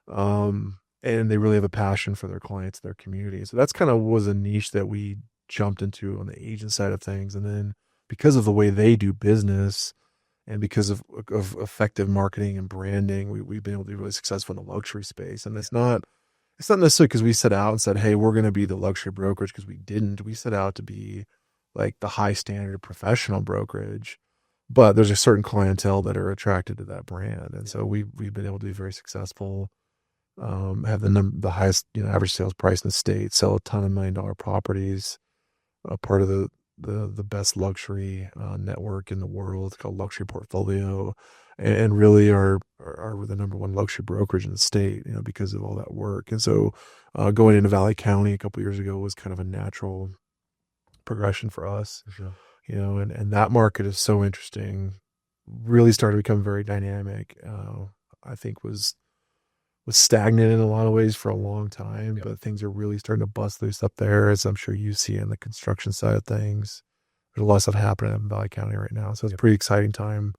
and they really have a passion for their clients, their community. So that's kind of was a niche that we jumped into on the agent side of things. And then because of the way they do business, and because of effective marketing and branding, we've been able to be really successful in the luxury space. And it's not necessarily because we set out and said, hey, we're going to be the luxury brokerage, because we didn't. We set out to be like the high standard professional brokerage, but there's a certain clientele that are attracted to that brand. And so we've been able to be very successful, have the highest, average sales price in the state, sell a ton of $1 million properties, part of the best luxury network in the world called Luxury Portfolio, and really are the #1 luxury brokerage in the state, because of all that work. And so going into Valley County a couple of years ago was kind of a natural progression for us. For sure. And that market is so interesting, really started to become very dynamic. I think was stagnant in a lot of ways for a long time, but things are really starting to bust loose up there, as I'm sure you see on the construction side of things. There's a lot of stuff happening in Valley County right now. So it's a pretty exciting time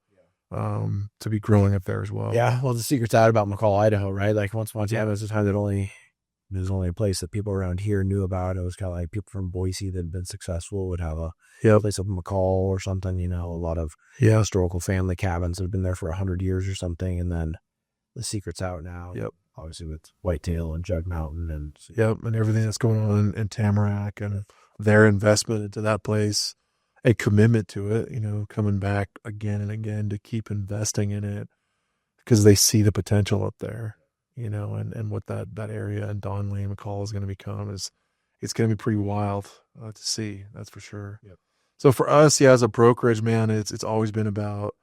to be growing up there as well. Yeah. Well, the secret's out about McCall, Idaho, right? Like once upon a time, it was a time that there's only a place that people around here knew about. It was kind of like people from Boise that had been successful would have a place up in McCall or something, a lot of historical family cabins that have been there for 100 years or something. And then the secret's out now. Yep. Obviously with Whitetail and Jug Mountain and and everything that's going on in Tamarack, and their investment into that place, a commitment to it, coming back again and again to keep investing in it because they see the potential up there, and what that area and Don Lane McCall is going to become it's going to be pretty wild to see. That's for sure. Yep. So for us, as a brokerage, man, it's always been about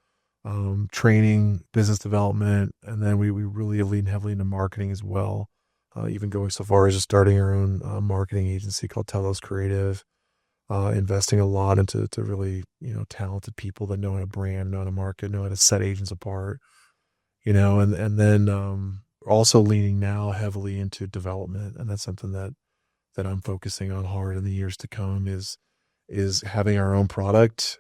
training, business development, and then we really lean heavily into marketing as well. Even going so far as just starting our own marketing agency called Telos Creative, investing a lot into really, talented people that know how to brand, know how to market, know how to set agents apart, and then also leaning now heavily into development. And that's something that I'm focusing on hard in the years to come is having our own product,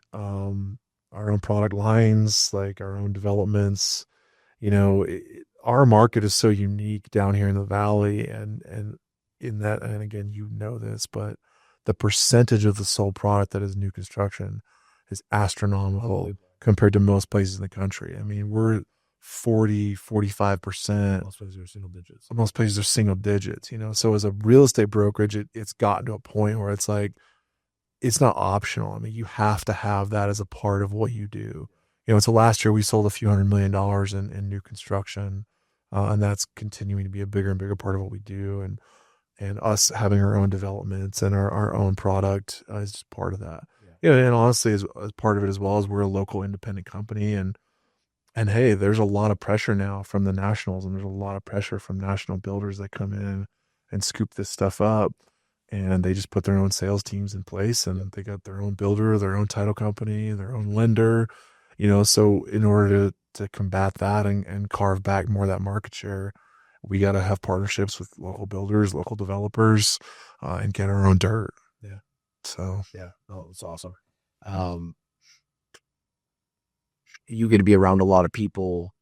our own product lines, like our own developments. Our market is so unique down here in the Valley, and in that, and again, this, but the percentage of the sold product that is new construction is astronomical compared to most places in the country. I mean, we're 40-45%. Most places are single digits. Most places are single digits, So as a real estate brokerage, it's gotten to a point where it's like, it's not optional. I mean, you have to have that as a part of what you do. So last year we sold a few $100 million in new construction, and that's continuing to be a bigger and bigger part of what we do. And us having our own developments and our own product is just part of that. And honestly, as part of it as well, as we're a local independent company, and hey, there's a lot of pressure now from the nationals, and there's a lot of pressure from national builders that come in and scoop this stuff up. And they just put their own sales teams in place, and they got their own builder, their own title company, their own lender, so in order to combat that and carve back more of that market share, we got to have partnerships with local builders, local developers, and get our own dirt. Yeah. So. Yeah. Oh, that's awesome. You get to be around a lot of people,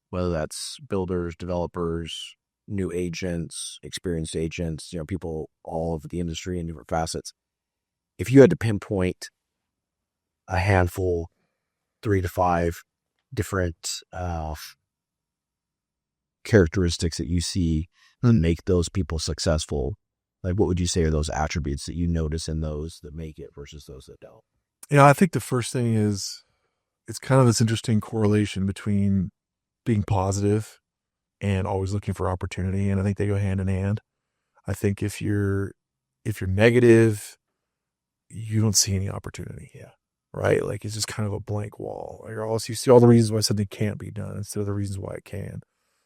whether that's builders, developers, new agents, experienced agents, people all over the industry in different facets. If you had to pinpoint a handful, 3 to 5 different characteristics that you see that make those people successful, Like, what would you say are those attributes that you notice in those that make it versus those that don't? I think the first thing is it's kind of this interesting correlation between being positive and always looking for opportunity. And I think they go hand in hand. I think if you're negative, you don't see any opportunity. Yeah. Right? Like it's just kind of a blank wall. You see all the reasons why something can't be done instead of the reasons why it can.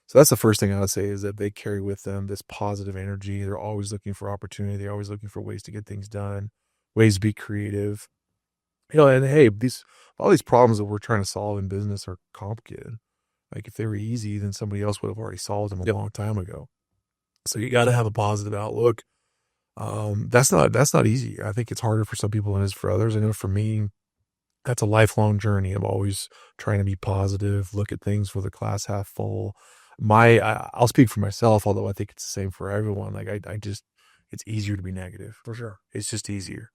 So that's the first thing I would say is that they carry with them this positive energy. They're always looking for opportunity. They're always looking for ways to get things done, ways to be creative. And hey, all these problems that we're trying to solve in business are complicated. Like if they were easy, then somebody else would have already solved them a long time ago. So you got to have a positive outlook. That's not easy. I think it's harder for some people than it is for others. I know for me, that's a lifelong journey. I'm always trying to be positive, look at things with a glass half full. I'll speak for myself, although I think it's the same for everyone. Like it's easier to be negative. For sure. It's just easier,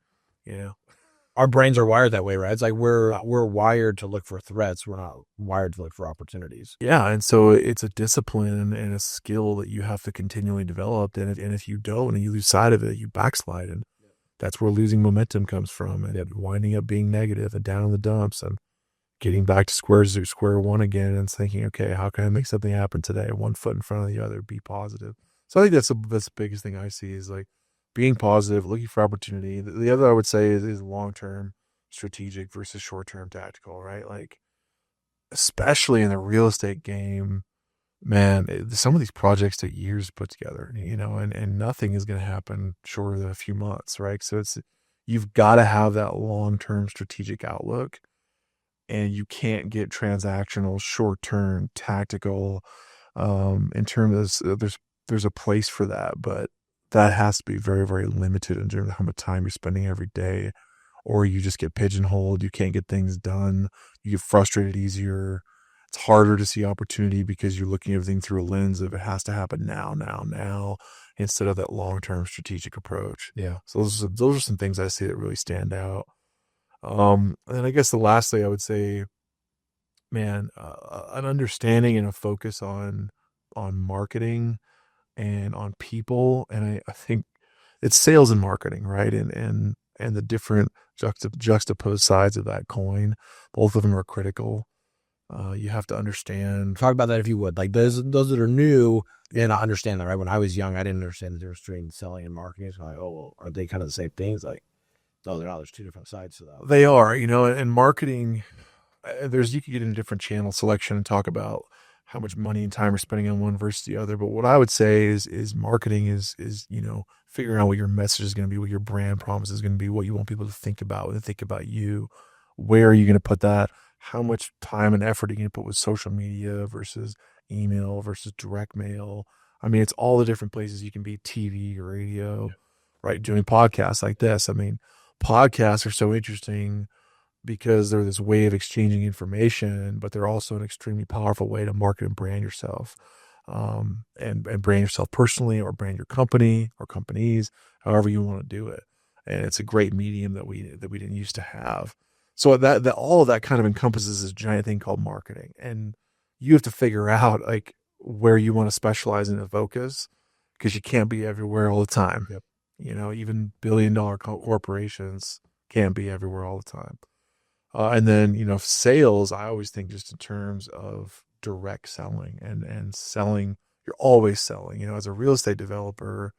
Our brains are wired that way, right? It's like we're wired to look for threats. We're not wired to look for opportunities. Yeah, and so it's a discipline and a skill that you have to continually develop. And if you don't and you lose sight of it, you backslide. And that's where losing momentum comes from. And winding up being negative and down in the dumps and getting back to square one again and thinking, okay, how can I make something happen today? One foot in front of the other, be positive. So I think that's the biggest thing I see is like being positive, looking for opportunity. The other I would say is long-term strategic versus short-term tactical, right? Like, especially in the real estate game, man, some of these projects take years to put together, and nothing is going to happen short of a few months, right? So you've got to have that long-term strategic outlook, and you can't get transactional, short-term, tactical. In terms of there's a place for that, but that has to be very, very limited in terms of how much time you're spending every day, or you just get pigeonholed. You can't get things done. You get frustrated easier. It's harder to see opportunity because you're looking at everything through a lens of it has to happen now, instead of that long-term strategic approach. Yeah. So those are some things I see that really stand out. And I guess the last thing I would say, man, an understanding and a focus on marketing and on people. And I think it's sales and marketing, right? And the different juxtaposed sides of that coin. Both of them are critical. You have to understand. Talk about that if you would. Like those that are new, and I understand that, right? When I was young, I didn't understand the difference between selling and marketing. It's like, oh, well, are they kind of the same things? Like, no, they're not. There's two different sides to that. They are, and marketing, you could get into different channel selection and talk about how much money and time you're spending on one versus the other. But what I would say is marketing is figuring out what your message is going to be, what your brand promise is going to be, what you want people to think about when they think about you. Where are you going to put that? How much time and effort are you going to put with social media versus email versus direct mail? I mean, it's all the different places you can be, TV, radio, right? Doing podcasts like this. I mean, podcasts are so interesting because they're this way of exchanging information, but they're also an extremely powerful way to market and brand yourself, and brand yourself personally, or brand your company or companies, however you want to do it. And it's a great medium that we didn't used to have. So that all of that kind of encompasses this giant thing called marketing, and you have to figure out like where you want to specialize in and focus, because you can't be everywhere all the time. Yep. Even billion-dollar corporations can't be everywhere all the time. And then, sales, I always think just in terms of direct selling and selling. You're always selling. As a real estate developer,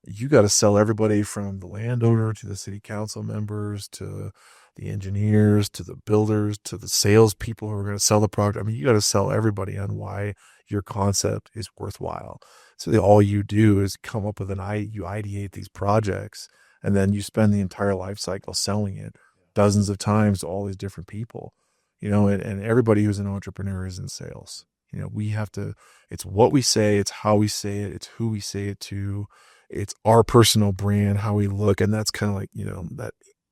you got to sell everybody from the landowner to the city council members to the engineers to the builders to the salespeople who are going to sell the product. I mean, you got to sell everybody on why your concept is worthwhile. So all you do is come up with you ideate these projects, and then you spend the entire life cycle selling it dozens of times to all these different people, and everybody who's an entrepreneur is in sales. We have to, it's what we say, it's how we say it, it's who we say it to, it's our personal brand, how we look. And that's kind of like,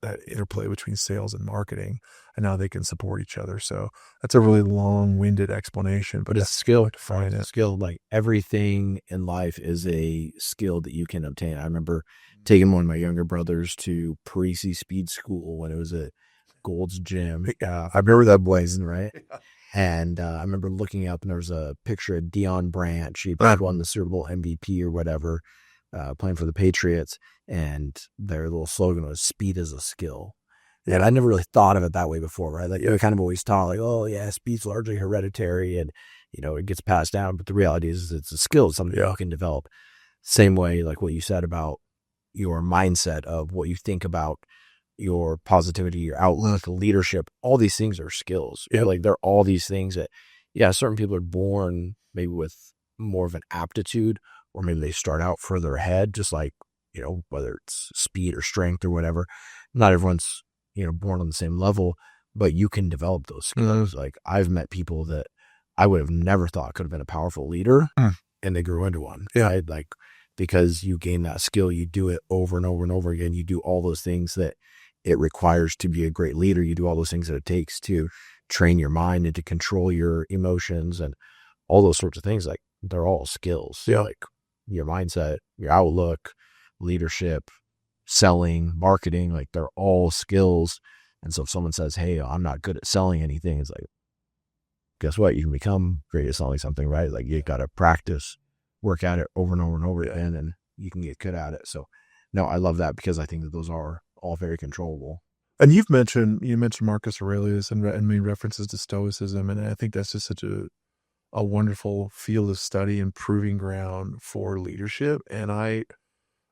that interplay between sales and marketing and how they can support each other. So that's a really long-winded explanation, but it's a skill to find it. Skill, like everything in life is a skill that you can obtain. I remember taking one of my younger brothers to Parisi Speed School when it was at Gold's Gym. I remember that blazing, right? And I remember looking up, and there was a picture of Deion Branch. He won the Super Bowl MVP or whatever playing for the Patriots, and their little slogan was "Speed is a skill." And I never really thought of it that way before, right? Like, kind of always taught, like, oh yeah, speed's largely hereditary, and it gets passed down. But the reality is, it's a skill, it's something you can develop. Same way, like what you said about your mindset of what you think about your positivity, your outlook, leadership. All these things are skills. Like, they're all these things that, certain people are born maybe with more of an aptitude, or maybe they start out further ahead, just like, whether it's speed or strength or whatever. Not everyone's born on the same level, but you can develop those skills. Like, I've met people that I would have never thought could have been a powerful leader, and they grew into one. Right? Like, because you gain that skill, you do it over and over and over again. You do all those things that it requires to be a great leader. You do all those things that it takes to train your mind and to control your emotions and all those sorts of things. Like, they're all skills. Like, your mindset, your outlook, leadership, selling, marketing, like, they're all skills. And so if someone says, hey, I'm not good at selling anything, it's like, guess what? You can become great at selling something, right? Like, you got to practice, work at it over and over and over again, and you can get good at it. So no, I love that, because I think that those are all very controllable. And you mentioned Marcus Aurelius and made references to Stoicism. And I think that's just such a wonderful field of study and proving ground for leadership. And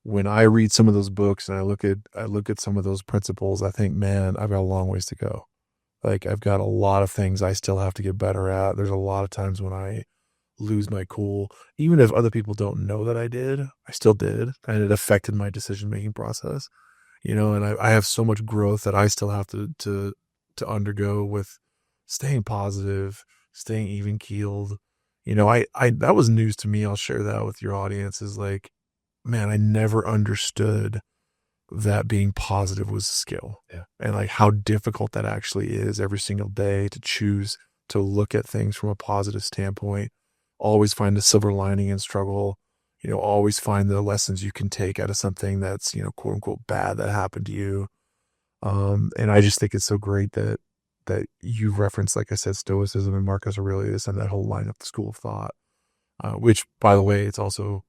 when I read some of those books and I look at some of those principles, I think, man, I've got a long ways to go. Like, I've got a lot of things I still have to get better at. There's a lot of times when I lose my cool, even if other people don't know that I did, I still did. And it affected my decision-making process, and I have so much growth that I still have to undergo with staying positive, staying even keeled. That was news to me. I'll share that with your audience. Is like, man, I never understood that being positive was a skill. And like, how difficult that actually is every single day to choose to look at things from a positive standpoint, always find the silver lining in struggle, always find the lessons you can take out of something that's, quote unquote bad that happened to you. And I just think it's so great that you referenced, like I said, Stoicism and Marcus Aurelius and that whole line of the school of thought, which, by the way, it's also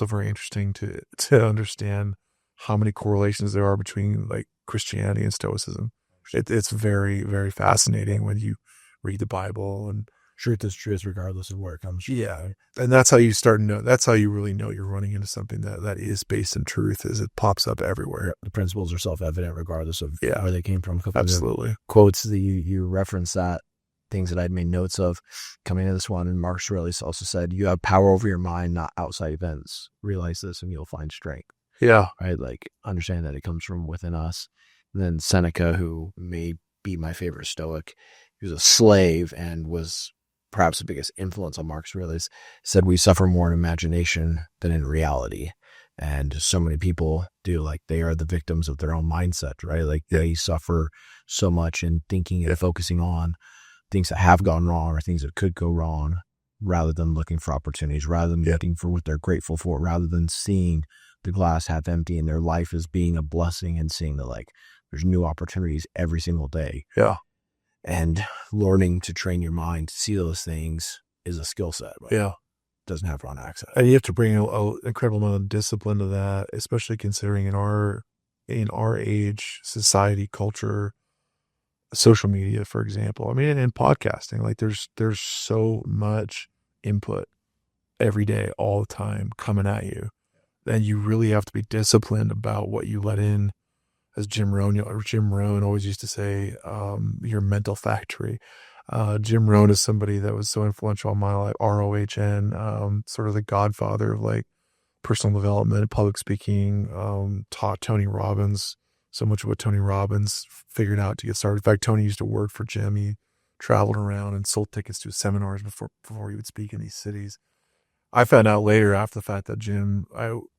very interesting to understand how many correlations there are between, like, Christianity and Stoicism. It's very, very fascinating when you read the Bible, and Truth is truth regardless of where it comes from. Yeah. And that's how you start to know, that's how you really know you're running into something that is based in truth, is it pops up everywhere. The principles are self-evident regardless of where they came from. Absolutely. Quotes that you reference, that things that I'd made notes of coming into this one. And Marcus Aurelius also said, you have power over your mind, not outside events. Realize this and you'll find strength. Yeah. Right? Like, understand that it comes from within us. And then Seneca, who may be my favorite Stoic, he was a slave and was perhaps the biggest influence on Marcus Aurelius, said we suffer more in imagination than in reality. And so many people do, like, they are the victims of their own mindset, right? Like, they suffer so much in thinking and focusing on things that have gone wrong or things that could go wrong, rather than looking for opportunities, rather than looking for what they're grateful for, rather than seeing the glass half empty and their life as being a blessing, and seeing that, like, there's new opportunities every single day. Yeah. And learning to train your mind to see those things is a skill set. Right? Yeah. Doesn't have on access. And you have to bring an incredible amount of discipline to that, especially considering in our age, society, culture, social media, for example. I mean, and podcasting, like, there's so much input every day, all the time, coming at you. And you really have to be disciplined about what you let in. As Jim Rohn always used to say, your mental factory. Jim Rohn is somebody that was so influential in my life, ROHN, sort of the godfather of, like, personal development and public speaking, taught Tony Robbins so much of what Tony Robbins figured out to get started. In fact, Tony used to work for Jim. He traveled around and sold tickets to his seminars before he would speak in these cities. I found out later, after the fact, that Jim,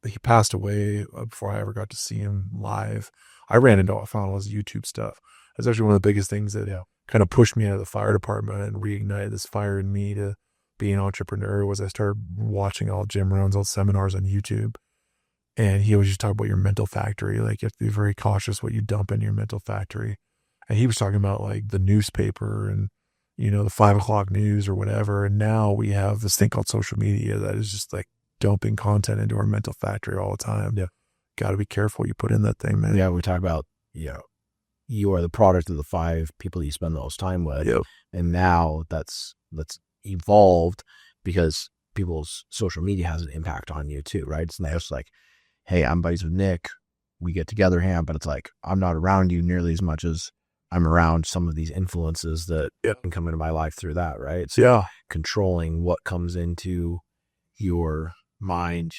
he passed away before I ever got to see him live. I found all his YouTube stuff. That's actually one of the biggest things that kind of pushed me out of the fire department and reignited this fire in me to be an entrepreneur, was I started watching all Jim Rohn's old seminars on YouTube. And he always used to talk about your mental factory. Like, you have to be very cautious what you dump in your mental factory. And he was talking about, like, the newspaper and, the 5 o'clock news or whatever. And now we have this thing called social media that is just, like, dumping content into our mental factory all the time. Yeah. Got to be careful what you put in that thing, man. Yeah, we talk about, you are the product of the 5 people you spend the most time with. Yep. And now that's evolved because people's social media has an impact on you too, right? It's not just like, hey, I'm buddies with Nick, we get together, but it's like, I'm not around you nearly as much as I'm around some of these influences that can come into my life through that, right? So controlling what comes into your mind,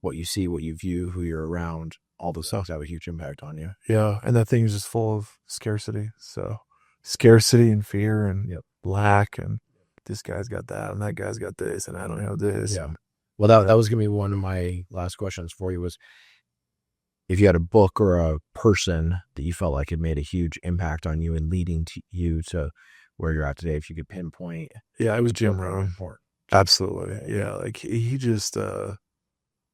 what you see, what you view, who you're around, all those things have a huge impact on you. Yeah. And that thing is just full of scarcity. So scarcity and fear and lack, and this guy's got that and that guy's got this and I don't have this. Yeah. Well, that was going to be one of my last questions for you, was if you had a book or a person that you felt like it made a huge impact on you and leading to you to where you're at today, if you could pinpoint. Yeah, it was Jim Rohn. Absolutely. Yeah. Like he just, the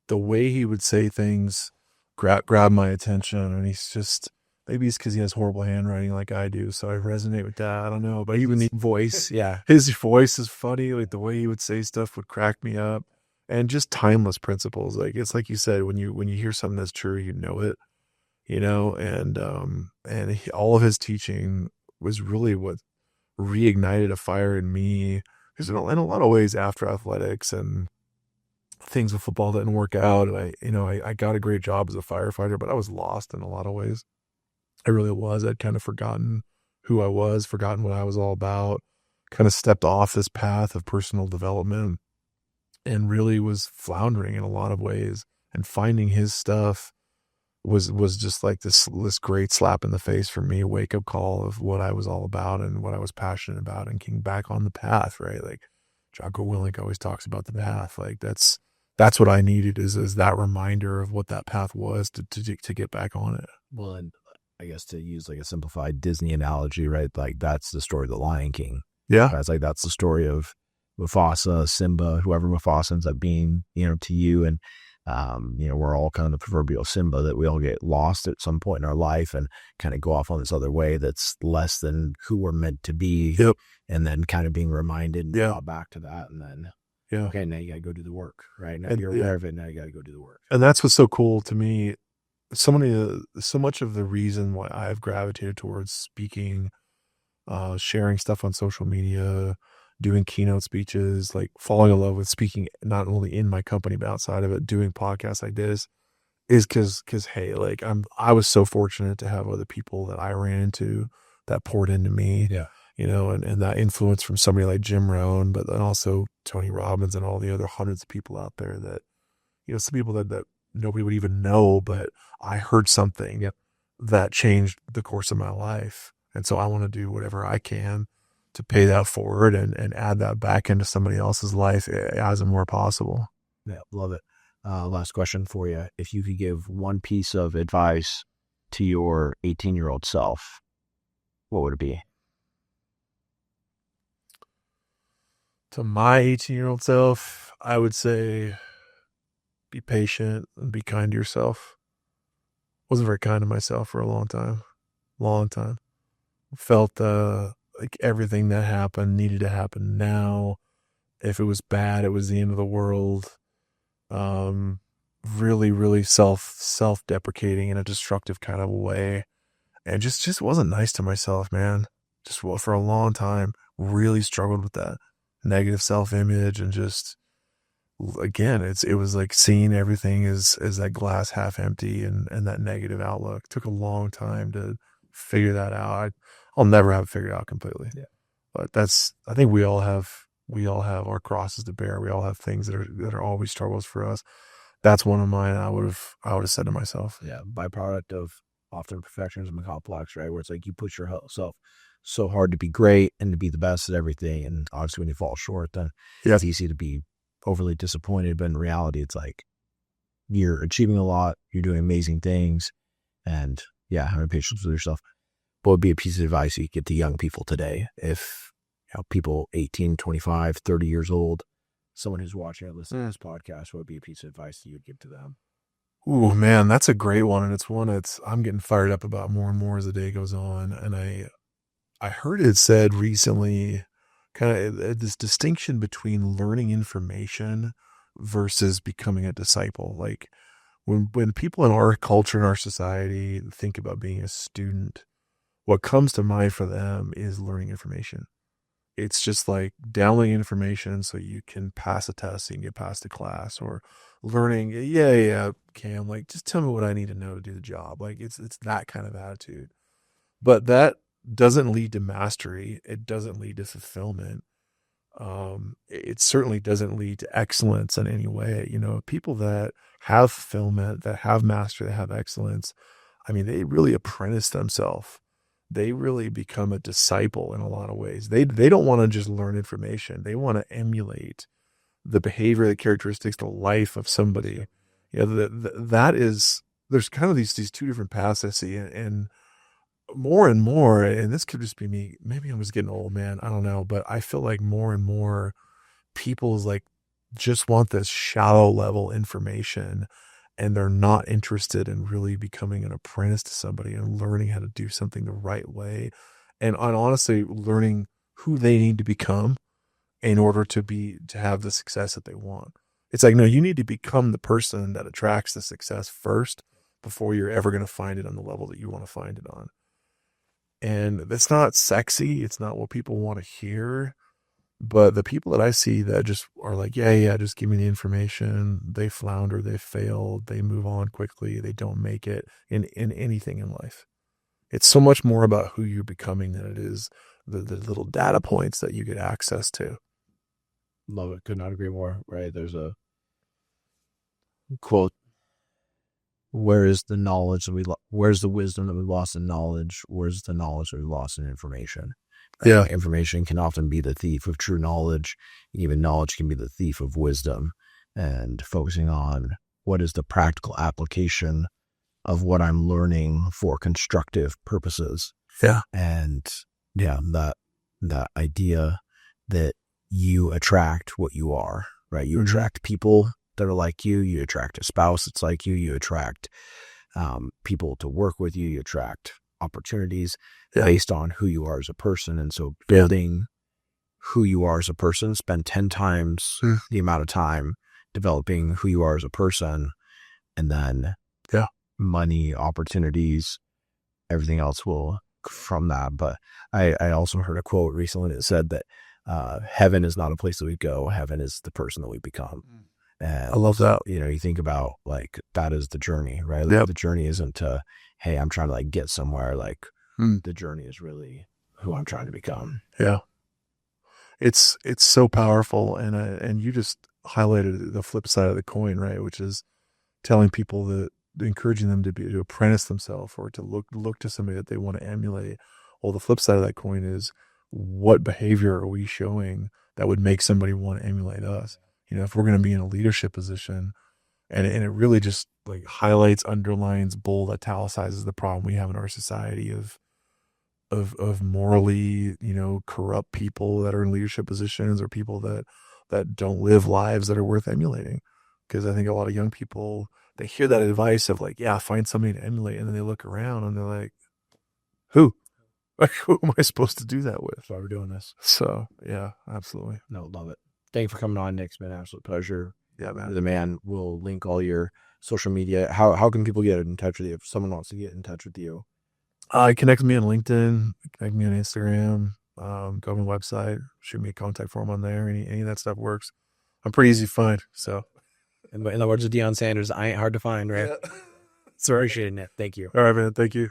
way he would say things grab my attention, and he's just, maybe it's because he has horrible handwriting like I do, so I resonate with that. I don't know, but even the voice, his voice is funny. Like the way he would say stuff would crack me up, and just timeless principles. Like it's like you said, when you hear something that's true, you know it, and all of his teaching was really what reignited a fire in me. Because in a lot of ways, after athletics and things with football didn't work out, and I got a great job as a firefighter, but I was lost in a lot of ways. I really was. I'd kind of forgotten who I was, forgotten what I was all about, kind of stepped off this path of personal development and really was floundering in a lot of ways. And finding his stuff was just like this great slap in the face for me, a wake up call of what I was all about and what I was passionate about, and getting back on the path, right? Like Jocko Willink always talks about the path. Like that's what I needed is that reminder of what that path was to get back on it. Well, and I guess to use like a simplified Disney analogy, right? Like that's the story of the Lion King. Yeah. It's like, that's the story of Mufasa, Simba, whoever Mufasa ends up being, to you. And, we're all kind of the proverbial Simba, that we all get lost at some point in our life and kind of go off on this other way that's less than who we're meant to be. Yep. And then kind of being reminded and brought back to that. And then, okay, now you got to go do the work, right? Now you're aware of it. Now you got to go do the work. And that's what's so cool to me. So much of the reason why I've gravitated towards speaking, sharing stuff on social media, doing keynote speeches, like falling in love with speaking, not only in my company, but outside of it, doing podcasts like this, is because, hey, like I was so fortunate to have other people that I ran into that poured into me, and that influence from somebody like Jim Rohn, but then also Tony Robbins and all the other hundreds of people out there that, some people that nobody would even know, but I heard something that changed the course of my life. And so I want to do whatever I can to pay that forward and add that back into somebody else's life as and where possible. Yeah, love it. Last question for you. If you could give one piece of advice to your 18-year-old self, what would it be? To my 18-year-old self, I would say be patient and be kind to yourself. Wasn't very kind to myself for a long time. Felt like everything that happened needed to happen now. If it was bad, it was the end of the world. Really, really self-deprecating in a destructive kind of a way. And just wasn't nice to myself, man. Just for a long time, really struggled with that negative self-image, and just, again, it was like seeing everything as that glass half empty and that negative outlook. Took a long time to figure that out. I'll never have it figured out completely. Yeah. But I think we all have our crosses to bear. We all have things that are always struggles for us. That's one of mine. I would have said to myself. Yeah. Byproduct of often perfectionism and complex, right? Where it's like you push yourself so hard to be great and to be the best at everything. And obviously when you fall short, then it's easy to be overly disappointed. But in reality, it's like you're achieving a lot, you're doing amazing things, and having patience with yourself. What would be a piece of advice you could give to young people today? If people 18, 25, 30 years old, someone who's watching or listening to this podcast, what would be a piece of advice that you would give to them? Ooh, man, that's a great one. And it's one I'm getting fired up about more and more as the day goes on. And I heard it said recently, kind of this distinction between learning information versus becoming a disciple. Like when people in our culture and our society think about being a student, what comes to mind for them is learning information. It's just like downloading information so you can pass a test, so you can get past the class, or learning. Yeah, Cam, like just tell me what I need to know to do the job. Like it's that kind of attitude. But that doesn't lead to mastery. It doesn't lead to fulfillment. It certainly doesn't lead to excellence in any way. You know, people that have fulfillment, that have mastery, that have excellence, I mean, they really apprentice themselves. They really become a disciple in a lot of ways. They don't want to just learn information. They want to emulate the behavior, the characteristics, the life of somebody. Yeah, that is, there's kind of these two different paths I see, and more and more, and this could just be me, maybe I'm just getting old, man, I don't know, but I feel like more and more people like just want this shallow level information, and they're not interested in really becoming an apprentice to somebody and learning how to do something the right way, and honestly learning who they need to become in order to have the success that they want. It's like, no, you need to become the person that attracts the success first before you're ever going to find it on the level that you want to find it on. And that's not sexy. It's not what people want to hear. But the people that I see that just are like, yeah, just give me the information. They flounder, they fail, they move on quickly. They don't make it in anything in life. It's so much more about who you're becoming than it is the little data points that you get access to. Love it. Could not agree more. Right. There's a quote, where is the knowledge that where's the wisdom that we lost in knowledge? Where's the knowledge that we lost in information? Yeah. Information can often be the thief of true knowledge. Even knowledge can be the thief of wisdom. And focusing on what is the practical application of what I'm learning for constructive purposes. Yeah. And yeah, that idea that you attract what you are, right? You attract people that are like you attract a spouse that's like you attract people to work with you attract opportunities based on who you are as a person. And so building who you are as a person, spend 10 times the amount of time developing who you are as a person, and then money, opportunities, everything else will from that. But I also heard a quote recently that said that heaven is not a place that we go, heaven is the person that we become. And I love that. You know, you think about like that is the journey, right? Like, the journey isn't to, hey, I'm trying to like get somewhere. Like the journey is really who I'm trying to become. Yeah. It's so powerful. And you just highlighted the flip side of the coin, right? Which is telling people that, encouraging them to apprentice themselves or to look to somebody that they want to emulate. Well, the flip side of that coin is, what behavior are we showing that would make somebody want to emulate us? You know, if we're going to be in a leadership position, and it really just like highlights, underlines, bold, italicizes the problem we have in our society of morally, you know, corrupt people that are in leadership positions, or people that don't live lives that are worth emulating. Because I think a lot of young people, they hear that advice of like, yeah, find somebody to emulate, and then they look around and they're like, who? Like, who am I supposed to do that with? That's why we're doing this. So yeah, absolutely. No, love it. Thank you for coming on, Nick. It's been an absolute pleasure. Yeah, man. The man will link all your social media. How can people get in touch with you if someone wants to get in touch with you? Connect with me on LinkedIn, connect me on Instagram, go to my website, shoot me a contact form on there. Any of that stuff works. I'm pretty easy to find. So, in the words of Deion Sanders, I ain't hard to find, right? Yeah. So appreciate it, Nick. Thank you. All right, man. Thank you.